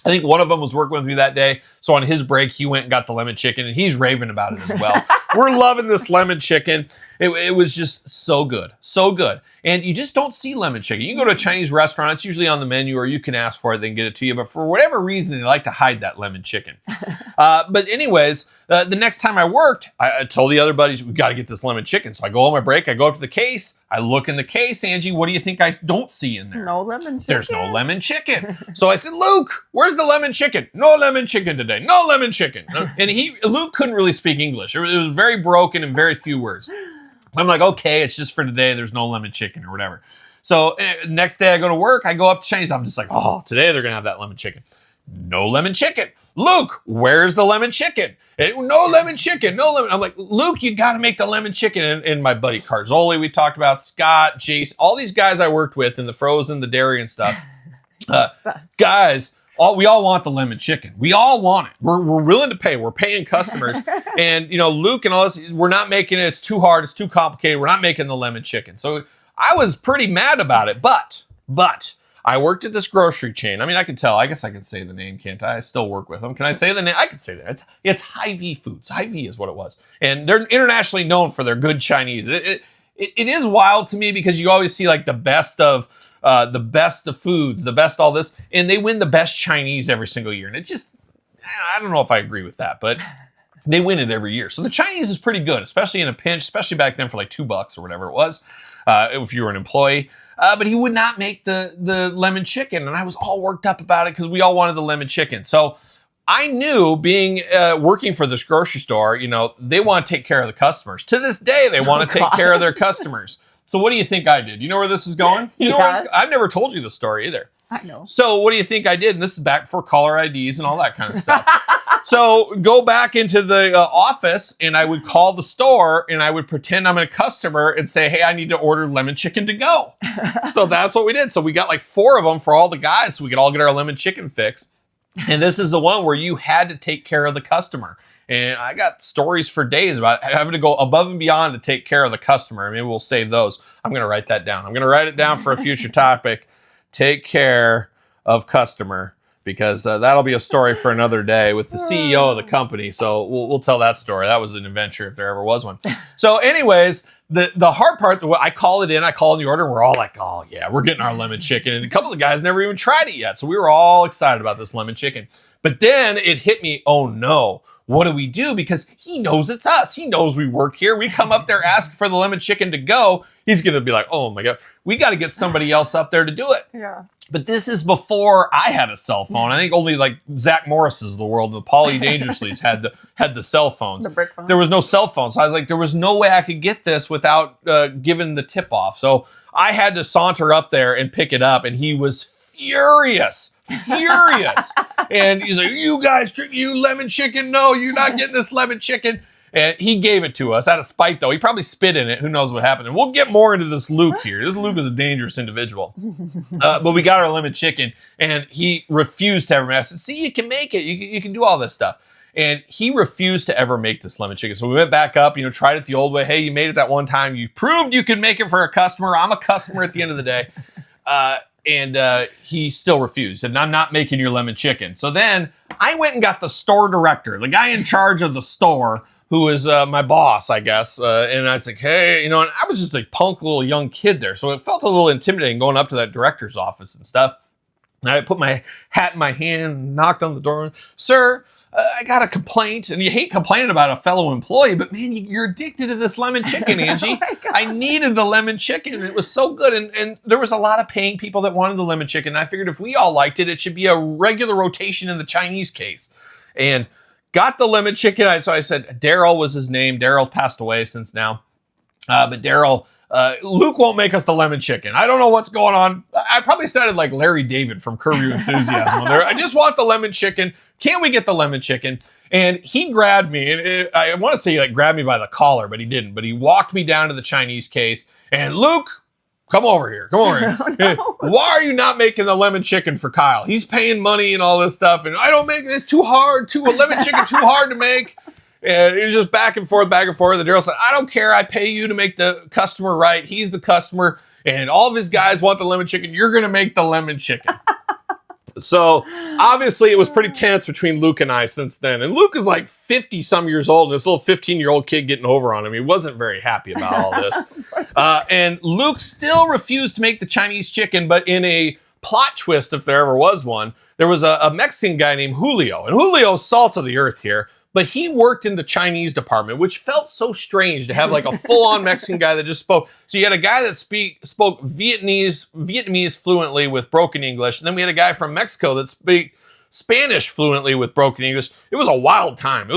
Speaker 2: I think one of them was working with me that day. So on his break, he went and got the lemon chicken, and he's raving about it as well. We're loving this lemon chicken. It was just so good. So good. And you just don't see lemon chicken. You can go to a Chinese restaurant, it's usually on the menu, or you can ask for it, they can get it to you. But for whatever reason, they like to hide that lemon chicken. But anyways, the next time I worked, I told the other buddies, we got to get this lemon chicken. So I go on my break, I go up to the case, I look in the case, Angie, what do you think I don't see in there?
Speaker 3: No lemon chicken.
Speaker 2: There's no lemon chicken. So I said, Luke, where's the lemon chicken? No lemon chicken today. No lemon chicken. And Luke couldn't really speak English. It was very broken and very few words. I'm like, okay, it's just for today. There's no lemon chicken or whatever. So next day I go to work. I go up to Chinese. I'm just like, oh, today they're going to have that lemon chicken. No lemon chicken. Luke, where's the lemon chicken? No lemon chicken. No lemon. I'm like, Luke, you got to make the lemon chicken. And my buddy Carzoli, we talked about, Scott, Jace, all these guys I worked with in the frozen, the dairy and stuff. Guys, we all want the lemon chicken. We all want it. We're willing to pay. We're paying customers. And, Luke and all this, we're not making it. It's too hard. It's too complicated. We're not making the lemon chicken. So I was pretty mad about it. But I worked at this grocery chain. I mean, I can tell. I guess I can say the name, can't I? I still work with them. Can I say the name? I can say that. It's Hy-Vee Foods. Hy-Vee is what it was. And they're internationally known for their good Chinese. It is wild to me because you always see like the best of foods, the best all this, and they win the best Chinese every single year. And it just, I don't know if I agree with that, but they win it every year. So the Chinese is pretty good, especially in a pinch, especially back then for like $2 or whatever it was, if you were an employee. But he would not make the lemon chicken, and I was all worked up about it because we all wanted the lemon chicken. So I knew, being working for this grocery store, they want to take care of the customers. To this day, they want to take care of their customers. So what do you think I did? You know where this is going? I've never told you the story either.
Speaker 3: I know.
Speaker 2: So what do you think I did? And this is back before caller IDs and all that kind of stuff. So go back into the office, and I would call the store, and I would pretend I'm a customer and say, hey, I need to order lemon chicken to go. So that's what we did. So we got like 4 of them for all the guys so we could all get our lemon chicken fix. And this is the one where you had to take care of the customer. And I got stories for days about having to go above and beyond to take care of the customer. Maybe we'll save those. I'm going to write that down. I'm going to write it down for a future topic. Take care of customer, because that'll be a story for another day with the CEO of the company. So we'll tell that story. That was an adventure if there ever was one. So anyways, the hard part, I call in the order, and we're all like, oh yeah, we're getting our lemon chicken. And a couple of guys never even tried it yet. So we were all excited about this lemon chicken. But then it hit me, oh no. What do we do? Because he knows it's us. He knows we work here. We come up there, ask for the lemon chicken to go. He's going to be like, oh my God, we got to get somebody else up there to do it.
Speaker 3: Yeah.
Speaker 2: But this is before I had a cell phone. I think only like Zach Morris's of the world and the Paulie Dangerously's had the cell phones.
Speaker 3: The brick phone.
Speaker 2: There was no cell phone. So I was like, there was no way I could get this without giving the tip off. So I had to saunter up there and pick it up, and he was furious. And he's like, you guys, you lemon chicken, no, you're not getting this lemon chicken. And he gave it to us out of spite, though. He probably spit in it. Who knows what happened. And we'll get more into this Luke here. This Luke is a dangerous individual. But we got our lemon chicken, and he refused to ever make it. I said, see, you can make it. You can do all this stuff. And he refused to ever make this lemon chicken. So we went back up, tried it the old way. Hey, you made it that one time. You proved you could make it for a customer. I'm a customer at the end of the day. And he still refused. And I'm not making your lemon chicken. So then I went and got the store director, the guy in charge of the store, who is my boss, I guess. And I was like, hey, and I was just a punk little young kid there. So it felt a little intimidating going up to that director's office and stuff. And I put my hat in my hand, knocked on the door. Sir, I got a complaint. And you hate complaining about a fellow employee, but man, you're addicted to this lemon chicken, Angie. I needed the lemon chicken. It was so good. And there was a lot of paying people that wanted the lemon chicken. And I figured if we all liked it, it should be a regular rotation in the Chinese case. And got the lemon chicken. So I said, Daryl was his name. Daryl passed away since now. But Daryl, Luke won't make us the lemon chicken. I don't know what's going on. I probably sounded like Larry David from Curb Your Enthusiasm on there. I just want the lemon chicken. Can't we get the lemon chicken? And he grabbed me, and I want to say he grabbed me by the collar, but he didn't. But he walked me down to the Chinese case, and Luke, come over here. Oh, no. Why are you not making the lemon chicken for Kyle? He's paying money and all this stuff, and I don't make it. It's too hard. A lemon chicken too hard to make. And it was just back and forth. And Daryl said, I don't care. I pay you to make the customer right. He's the customer, and all of his guys want the lemon chicken. You're going to make the lemon chicken. So obviously it was pretty tense between Luke and I since then. And Luke is like 50 some years old, and this little 15-year-old kid getting over on him. He wasn't very happy about all this. And Luke still refused to make the Chinese chicken, but in a plot twist, if there ever was one, there was a Mexican guy named Julio. And Julio's salt of the earth here. But he worked in the Chinese department, which felt so strange to have like a full-on Mexican guy that just spoke. So you had a guy that spoke Vietnamese fluently with broken English. And then we had a guy from Mexico that spoke Spanish fluently with broken English. It was a wild time.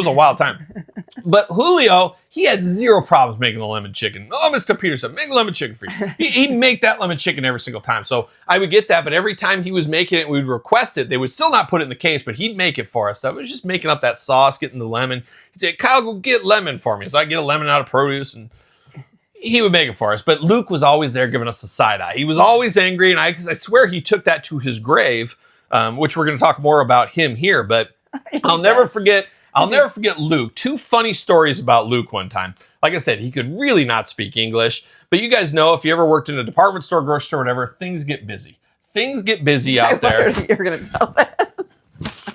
Speaker 2: But Julio, he had zero problems making the lemon chicken. Oh, Mr. Peterson, make lemon chicken for you. He'd make that lemon chicken every single time. So I would get that, but every time he was making it, we would request it. They would still not put it in the case, but he'd make it for us. So it was just making up that sauce, getting the lemon. He'd say, Kyle, go get lemon for me. So I'd get a lemon out of produce, and he would make it for us. But Luke was always there giving us a side eye. He was always angry, and I swear he took that to his grave. which we're going to talk more about him here. But I'll never forget Luke. Two funny stories about Luke one time. Like I said, he could really not speak English. But you guys know, if you ever worked in a department store, grocery store, whatever, things get busy. Things get busy out there.
Speaker 3: You're going to tell that.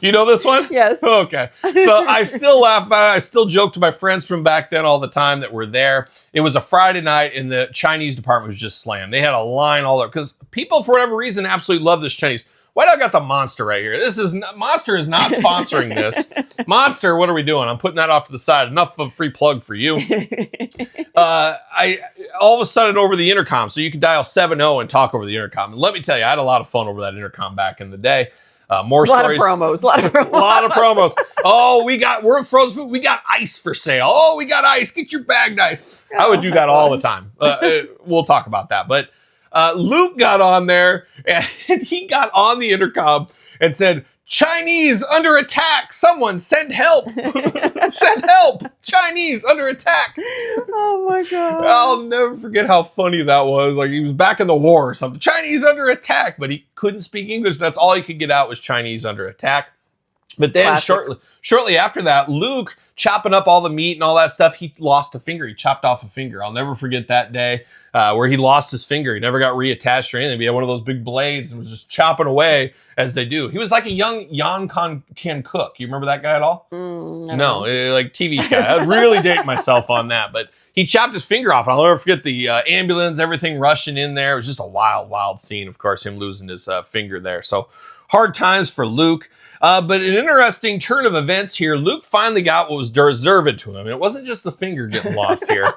Speaker 2: You know this one?
Speaker 3: Yes.
Speaker 2: Okay. So I still laugh about it. I still joke to my friends from back then all the time that were there. It was a Friday night and the Chinese department was just slammed. They had a line all there because people, for whatever reason, absolutely love this Chinese. Why do I got the Monster right here? Monster is not sponsoring this. Monster, what are we doing? I'm putting that off to the side. Enough of a free plug for you. I all of a sudden over the intercom, so you can dial 70 and talk over the intercom. And let me tell you, I had a lot of fun over that intercom back in the day. More stories.
Speaker 3: A lot of promos.
Speaker 2: Oh, we're frozen food. We got ice for sale. Oh, we got ice. Get your bagged ice. I would do that all the time. We'll talk about that. But Luke got on there and he got on the intercom and said, "Chinese under attack. Someone send help. Send help. Chinese under attack."
Speaker 3: Oh my God.
Speaker 2: I'll never forget how funny that was. Like he was back in the war or something. Chinese under attack, but he couldn't speak English. That's all he could get out was Chinese under attack. But then shortly after that, Luke chopping up all the meat and all that stuff, he lost a finger. He chopped off a finger. I'll never forget that day where he lost his finger. He never got reattached or anything. He had one of those big blades and was just chopping away as they do. He was like a young Jan Can Cook. You remember that guy at all? No, like TV guy. I'd really date myself on that. But he chopped his finger off. I'll never forget the ambulance, everything rushing in there. It was just a wild, wild scene. Of course, him losing his finger there. So hard times for Luke. But an interesting turn of events here. Luke finally got what was deserved to him. It wasn't just the finger getting lost here.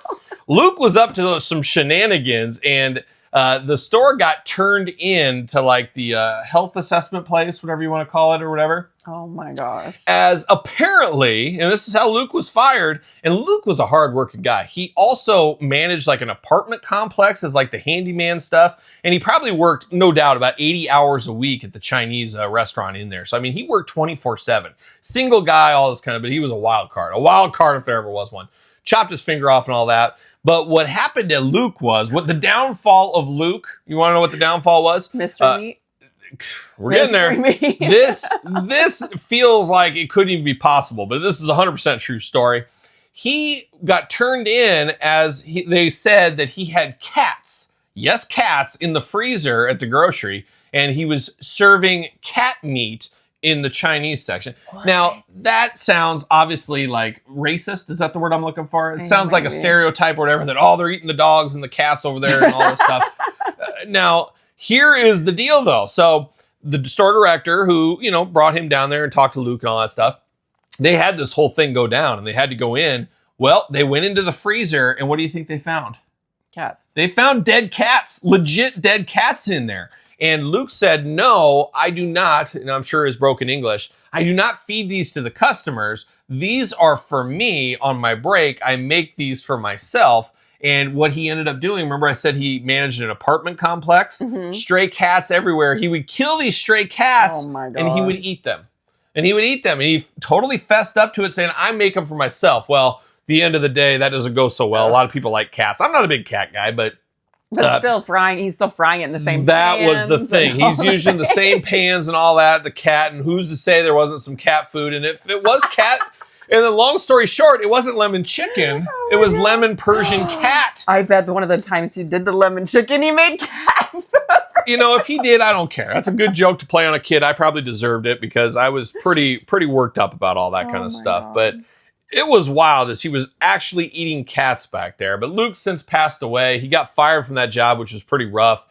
Speaker 2: Luke was up to some shenanigans, and the store got turned in to like the health assessment place, whatever you want to call it or whatever.
Speaker 3: Oh my gosh.
Speaker 2: As apparently, and this is how Luke was fired, and Luke was a hardworking guy. He also managed like an apartment complex as like the handyman stuff, and he probably worked, no doubt, about 80 hours a week at the Chinese restaurant in there. So, I mean, he worked 24/7. Single guy, all this kind of, but he was a wild card. A wild card if there ever was one. Chopped his finger off and all that. But what happened to Luke was, what the downfall of Luke, you want to know what the downfall was?
Speaker 3: Mr. Meat.
Speaker 2: We're getting there. This feels like it couldn't even be possible, but this is a 100% true story. He got turned in as they said that he had cats. Yes, cats in the freezer at the grocery, and he was serving cat meat in the Chinese section. What? Now, that sounds obviously like racist. Is that the word I'm looking for? It sounds like a stereotype or whatever that, oh, they're eating the dogs and the cats over there and all this stuff. Now, here is the deal, though. So the store director who, brought him down there and talked to Luke and all that stuff, they had this whole thing go down and they had to go in. Well, they went into the freezer and what do you think they found?
Speaker 3: Cats.
Speaker 2: They found dead cats, legit dead cats in there. And Luke said, "No, I do not," and I'm sure his broken English, "I do not feed these to the customers. These are for me on my break. I make these for myself." And what he ended up doing, remember I said he managed an apartment complex? Mm-hmm. Stray cats everywhere. He would kill these stray cats and he would eat them. And he totally fessed up to it saying, "I make them for myself." Well, the end of the day, that doesn't go so well. A lot of people like cats. I'm not a big cat guy, but
Speaker 3: still frying. He's still frying it in the same
Speaker 2: That
Speaker 3: pans
Speaker 2: was the thing. He's using the same pans and all that, the cat, and who's to say there wasn't some cat food? And if it was cat, and then long story short, it wasn't lemon chicken. It was lemon Persian cat.
Speaker 3: I bet one of the times he did the lemon chicken, he made cat food.
Speaker 2: If he did, I don't care. That's a good joke to play on a kid. I probably deserved it because I was pretty worked up about all that kind of stuff. God. But it was wild as he was actually eating cats back there. But Luke since passed away. He got fired from that job, which was pretty rough.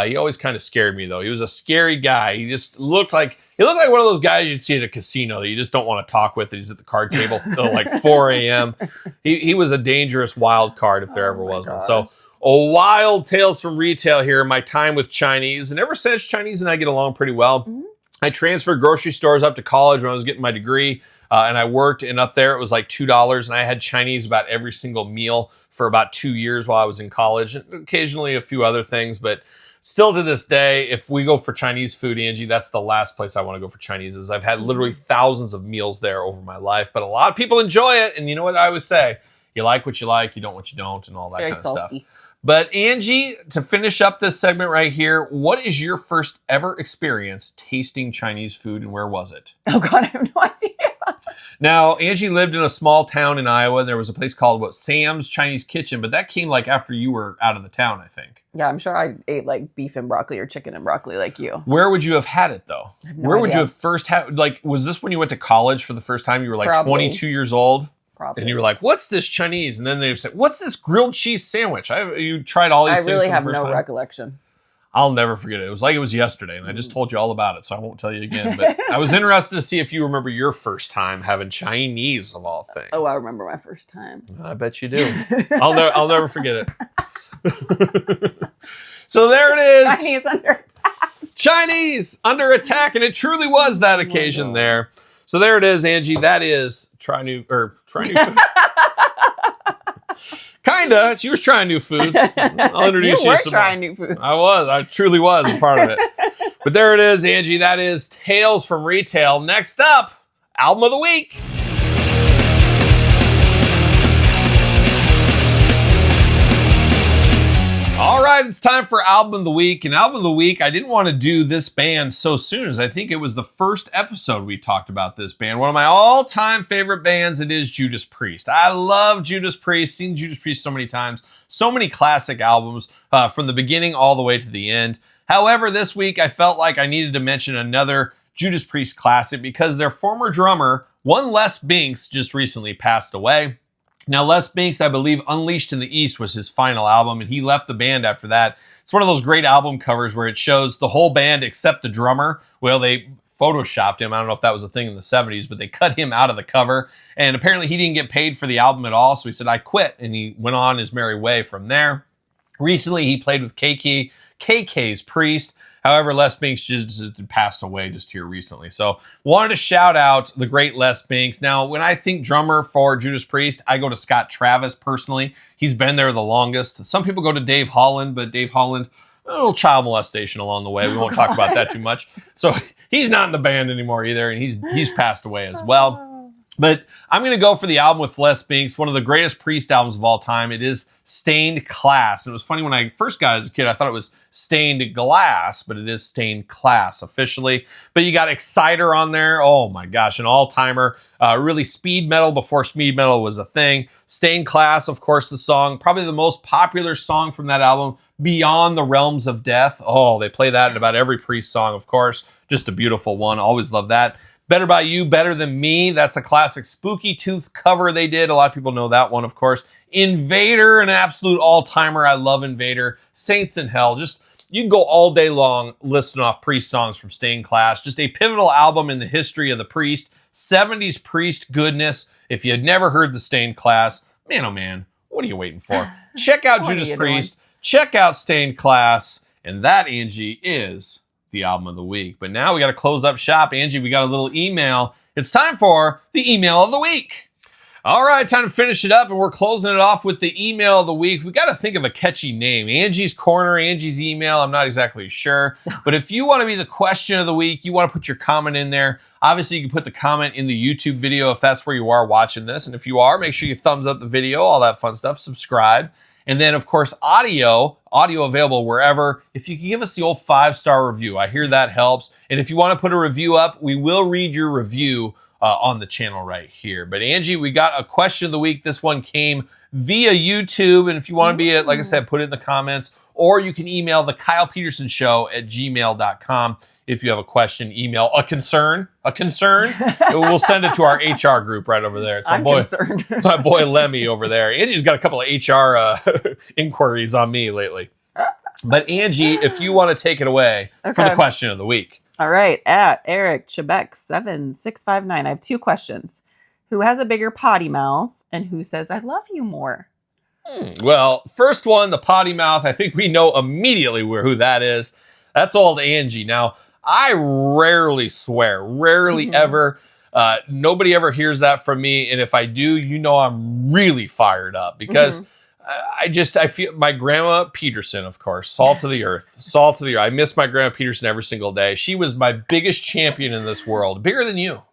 Speaker 2: He always kind of scared me, though. He was a scary guy. He just looked like one of those guys you'd see at a casino that you just don't want to talk with. He's at the card table till like 4 a.m. He was a dangerous wild card if there ever was one. So a wild tales from retail here. My time with Chinese. And ever since, Chinese and I get along pretty well. Mm-hmm. I transferred grocery stores up to college when I was getting my degree. And I worked, and up there it was like $2, and I had Chinese about every single meal for about 2 years while I was in college, and occasionally a few other things, but still to this day, if we go for Chinese food, Angie, that's the last place I want to go for Chinese. Is I've had literally thousands of meals there over my life, but a lot of people enjoy it, and you know what I always say, you like what you like, you don't what you don't, and all that kind of stuff. But Angie, to finish up this segment right here, what is your first ever experience tasting Chinese food, and where was it?
Speaker 3: Oh God, I have no idea.
Speaker 2: Now, Angie lived in a small town in Iowa. There was a place called Sam's Chinese Kitchen, but that came like after you were out of the town, I think.
Speaker 3: Yeah, I'm sure I ate like beef and broccoli or chicken and broccoli like you.
Speaker 2: Where would you have had it though? Where would you have first had, like, was this when you went to college for the first time? You were like 22 years old?
Speaker 3: Probably.
Speaker 2: And you were like, what's this Chinese? And then they said, what's this grilled cheese sandwich? You tried all these things. I
Speaker 3: really have no recollection.
Speaker 2: I'll never forget it. It was like it was yesterday, and I just told you all about it, so I won't tell you again. But I was interested to see if you remember your first time having Chinese, of all things.
Speaker 3: Oh, I remember my first time.
Speaker 2: I bet you do. I'll never forget it. So there it is.
Speaker 3: Chinese under attack. Chinese
Speaker 2: under attack, and it truly was that occasion there. So there it is, Angie. That is try new food. Kinda. She was trying new foods. I'll introduce you to some
Speaker 3: trying new foods.
Speaker 2: I was. I truly was a part of it. But there it is, Angie. That is Tales from Retail. Next up, Album of the Week. All right, it's time for Album of the Week. And Album of the Week, I didn't want to do this band so soon, as I think it was the first episode we talked about this band. One of my all-time favorite bands, it is Judas Priest. I love Judas Priest, seen Judas Priest so many times, so many classic albums from the beginning all the way to the end. However, this week I felt like I needed to mention another Judas Priest classic because their former drummer, one Les Binks, just recently passed away. Now, Les Binks, I believe, Unleashed in the East was his final album, and he left the band after that. It's one of those great album covers where it shows the whole band except the drummer. Well, they photoshopped him. I don't know if that was a thing in the 70s, but they cut him out of the cover. And apparently he didn't get paid for the album at all, so he said, I quit, and he went on his merry way from there. Recently, he played with KK's Priest. However, Les Binks just passed away just here recently. So wanted to shout out the great Les Binks. Now, when I think drummer for Judas Priest, I go to Scott Travis personally. He's been there the longest. Some people go to Dave Holland, but Dave Holland, a little child molestation along the way. We won't talk about that too much. So he's not in the band anymore either, and he's passed away as well. But I'm going to go for the album with Les Binks, one of the greatest Priest albums of all time. It is Stained Class. And it was funny when I first got it as a kid, I thought it was Stained Glass, but it is Stained Class officially. But you got Exciter on there. Oh my gosh, an all-timer. Really speed metal before speed metal was a thing. Stained Class, of course, the song, probably the most popular song from that album, Beyond the Realms of Death. Oh, they play that in about every Priest song, of course. Just a beautiful one. Always love that. Better By You, Better Than Me. That's a classic Spooky Tooth cover they did. A lot of people know that one, of course. Invader, an absolute all-timer. I love Invader. Saints in Hell. Just, you can go all day long listing off Priest songs from Stained Class. Just a pivotal album in the history of the Priest. 70s Priest goodness. If you had never heard the Stained Class, man, oh man, what are you waiting for? Check out Judas Priest. Check out Stained Class. And that, Angie, is the album of the week. But now we got to close up shop. Angie, we got a little email. It's time for the email of the week. All right, time to finish it up, and we're closing it off with the email of the week. We got to think of a catchy name. Angie's Corner, Angie's Email, I'm not exactly sure. But if you want to be the question of the week, you want to put your comment in there. Obviously, you can put the comment in the YouTube video if that's where you are watching this. And if you are, make sure you thumbs up the video, all that fun stuff, subscribe. And then, of course, audio available wherever. If you can give us the old 5-star review, I hear that helps. And if you want to put a review up, we will read your review on the channel right here. But Angie, we got a question of the week. This one came via YouTube. And if you want to be it, like I said, put it in the comments. Or you can email the Kyle Peterson Show at gmail.com. If you have a question, email a concern. We'll send it to our HR group right over there. It's my boy Lemmy over there. Angie's got a couple of HR inquiries on me lately. But Angie, if you want to take it away for the question of the week.
Speaker 3: All right. At Eric Chebec 7659, I have 2 questions. Who has a bigger potty mouth and who says, I love you more?
Speaker 2: Well, first one, the potty mouth. I think we know immediately who that is. That's old Angie. Now, I rarely swear, ever. Nobody ever hears that from me. And if I do, you know I'm really fired up because I feel my grandma Peterson, of course, salt of the earth. I miss my grandma Peterson every single day. She was my biggest champion in this world. Bigger than you.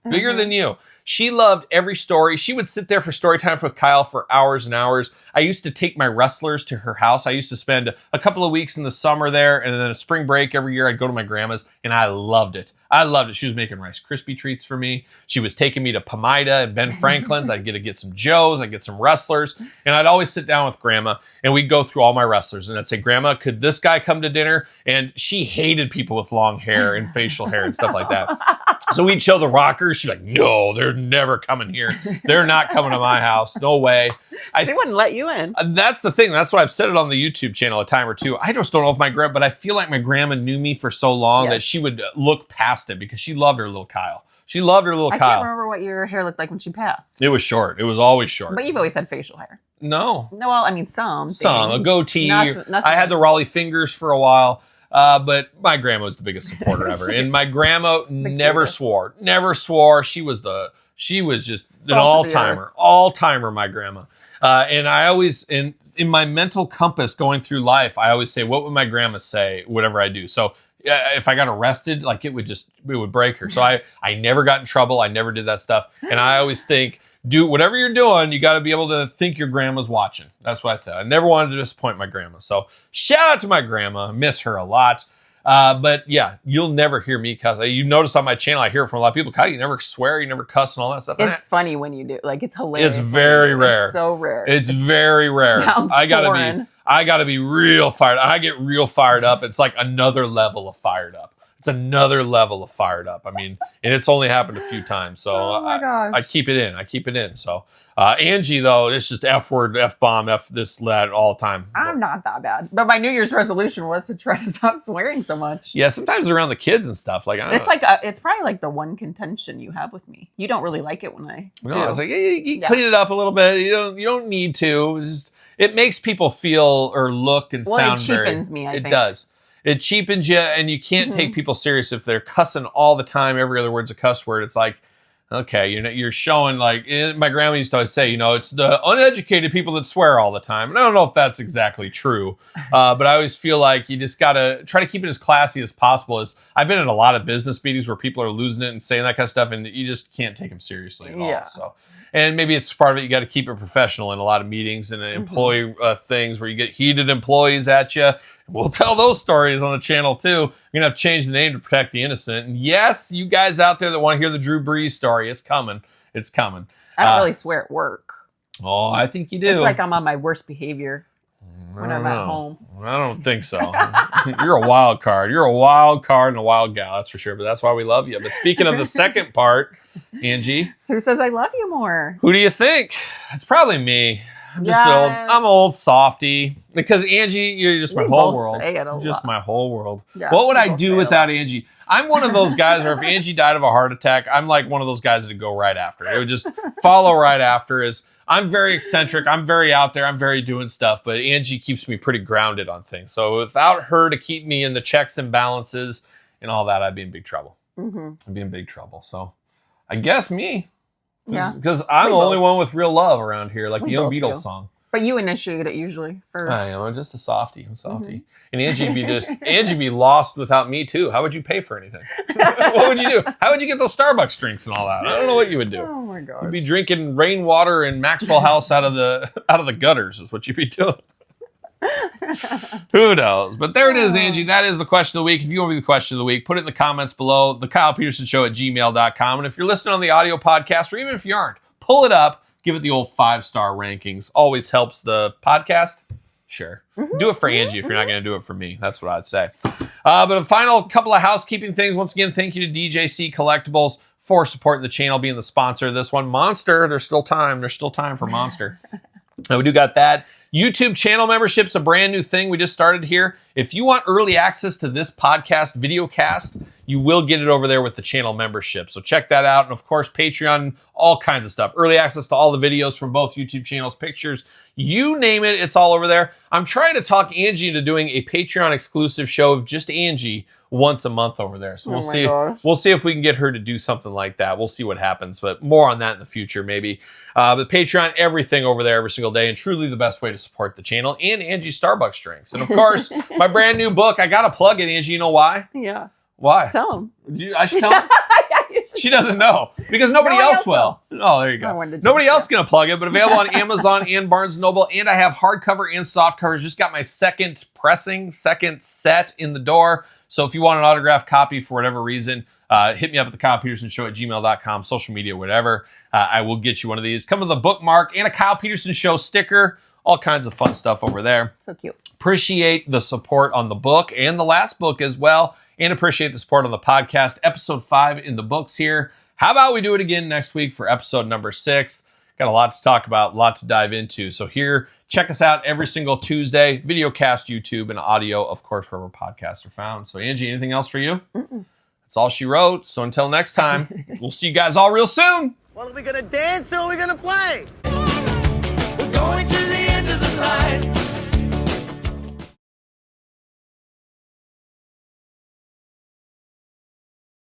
Speaker 2: She loved every story. She would sit there for story time with Kyle for hours and hours. I used to take my wrestlers to her house. I used to spend a couple of weeks in the summer there, and then a spring break every year. I'd go to my grandma's, and I loved it. I loved it. She was making Rice Krispie treats for me. She was taking me to Pomida and Ben Franklin's. I'd get to get some Joes. I'd get some wrestlers. And I'd always sit down with Grandma, and we'd go through all my wrestlers. And I'd say, Grandma, could this guy come to dinner? And she hated people with long hair and facial hair and stuff like that. So we'd show the Rockers. She's like, no, they're never coming here. They're not coming to my house. No way.
Speaker 3: She wouldn't let you in.
Speaker 2: That's the thing. That's why I've said it on the YouTube channel a time or two. I just don't know if my grandma, but I feel like my grandma knew me for so long that she would look past it because she loved her little Kyle. She loved her little Kyle.
Speaker 3: I can't remember what your hair looked like when she passed.
Speaker 2: It was short. It was always short.
Speaker 3: But you've always had facial hair.
Speaker 2: No.
Speaker 3: No, well, I mean, some.
Speaker 2: A goatee. I had the Raleigh fingers for a while. But my grandma was the biggest supporter ever. And my grandma never swore. Never swore. She was just an all-timer. All-timer, my grandma. And I always, in my mental compass going through life, I always say, what would my grandma say, whatever I do? So if I got arrested, like it would break her. So I never got in trouble. I never did that stuff. And I always think, do whatever you're doing, you got to be able to think your grandma's watching. That's what I said. I never wanted to disappoint my grandma. So shout out to my grandma. I miss her a lot. But yeah, you'll never hear me cuss. You notice on my channel, I hear it from a lot of people, Kyle, you never swear, you never cuss and all that stuff.
Speaker 3: It's funny when you do. Like, it's hilarious.
Speaker 2: It's very rare.
Speaker 3: It's so rare.
Speaker 2: It's very rare. I gotta be real fired. I get real fired up. It's like another level of fired up. It's another level of fired up. I mean, and it's only happened a few times. So I keep it in. So Angie, though, it's just F word, F bomb, F this, that all the time.
Speaker 3: I'm not that bad. But my New Year's resolution was to try to stop swearing so much.
Speaker 2: Yeah, sometimes around the kids and stuff. Like
Speaker 3: it's probably like the one contention you have with me. You don't really like it when I do.
Speaker 2: I was like, you clean it up a little bit. You don't need to. It makes people feel or look and sound very. It cheapens me, I think. It does. It cheapens you, and you can't take people serious if they're cussing all the time. Every other word's a cuss word. It's like, okay, you're showing, like, my grandma used to always say, it's the uneducated people that swear all the time. And I don't know if that's exactly true, but I always feel like you just got to try to keep it as classy as possible. I've been in a lot of business meetings where people are losing it and saying that kind of stuff, and you just can't take them seriously at all. So, and maybe it's part of it. You got to keep it professional in a lot of meetings and employee things where you get heated employees at you. We'll tell those stories on the channel, too. We're going to have to change the name to protect the innocent. And yes, you guys out there that want to hear the Drew Brees story, it's coming. It's coming.
Speaker 3: I don't really swear at work.
Speaker 2: Oh, I think you do.
Speaker 3: It's like I'm on my worst behavior when I'm at home.
Speaker 2: I don't think so. You're a wild card. You're a wild card and a wild gal, that's for sure. But that's why we love you. But speaking of the second part, Angie.
Speaker 3: Who says I love you more?
Speaker 2: Who do you think? It's probably me. I'm just I'm an old softy. Because Angie, you're just my whole world. Just my whole world. Yeah, what would I do without Angie? I'm one of those guys where if Angie died of a heart attack, I'm like one of those guys that would go right after. It would just follow right after. I'm very eccentric. I'm very out there. I'm very doing stuff. But Angie keeps me pretty grounded on things. So without her to keep me in the checks and balances and all that, I'd be in big trouble. I'd be in big trouble. So I guess me. Yeah. Because I'm the only one with real love around here, like the Young Beatles song.
Speaker 3: But you initiate it usually first.
Speaker 2: I am. I'm just a softie. I'm softy. And Angie'd be lost without me too. How would you pay for anything? What would you do? How would you get those Starbucks drinks and all that? I don't know what you would do.
Speaker 3: Oh my god.
Speaker 2: You'd be drinking rainwater and Maxwell House out of the gutters is what you'd be doing. Who knows? But there it is, Angie. That is the question of the week. If you want to be the question of the week, put it in the comments below. The KylePetersonShow@gmail.com. And if you're listening on the audio podcast, or even if you aren't, pull it up. Give it the old 5-star rankings. Always helps the podcast. Sure. Do it for Angie if you're not going to do it for me. That's what I'd say. But a final couple of housekeeping things. Once again, thank you to DJC Collectibles for supporting the channel, being the sponsor of this one. Monster, there's still time. There's still time for Monster. And we do got that. YouTube channel membership's a brand new thing we just started here. If you want early access to this podcast video cast, you will get it over there with the channel membership. So check that out. And of course, Patreon, all kinds of stuff. Early access to all the videos from both YouTube channels, pictures, you name it, it's all over there. I'm trying to talk Angie into doing a Patreon exclusive show of just Angie once a month over there. So we'll see if we can get her to do something like that. We'll see what happens, but more on that in the future, maybe. But Patreon, everything over there every single day, and truly the best way to support the channel and Angie's Starbucks drinks. And of course, my brand new book. I got to plug it, Angie. You know why?
Speaker 3: Yeah.
Speaker 2: Why?
Speaker 3: Tell them.
Speaker 2: I should tell them?
Speaker 3: Yeah, you
Speaker 2: She doesn't know because nobody else will. Oh, there you go. Nobody else is going to plug it, but available on Amazon and Barnes & Noble. And I have hardcover and soft covers. Just got my second set in the door. So if you want an autographed copy for whatever reason, hit me up at the KylePetersonShow@gmail.com, social media, whatever. I will get you one of these. Come with a bookmark and a Kyle Peterson Show sticker. All kinds of fun stuff over there.
Speaker 3: So cute.
Speaker 2: Appreciate the support on the book and the last book as well. And appreciate the support on the podcast. Episode 5 in the books here. How about we do it again next week for episode number 6? Got a lot to talk about, a lot to dive into. So here, check us out every single Tuesday. Videocast, YouTube, and audio, of course, wherever podcasts are found. So Angie, anything else for you? That's all she wrote. So until next time, we'll see you guys all real soon.
Speaker 5: Well, are we going to dance or are we going to play?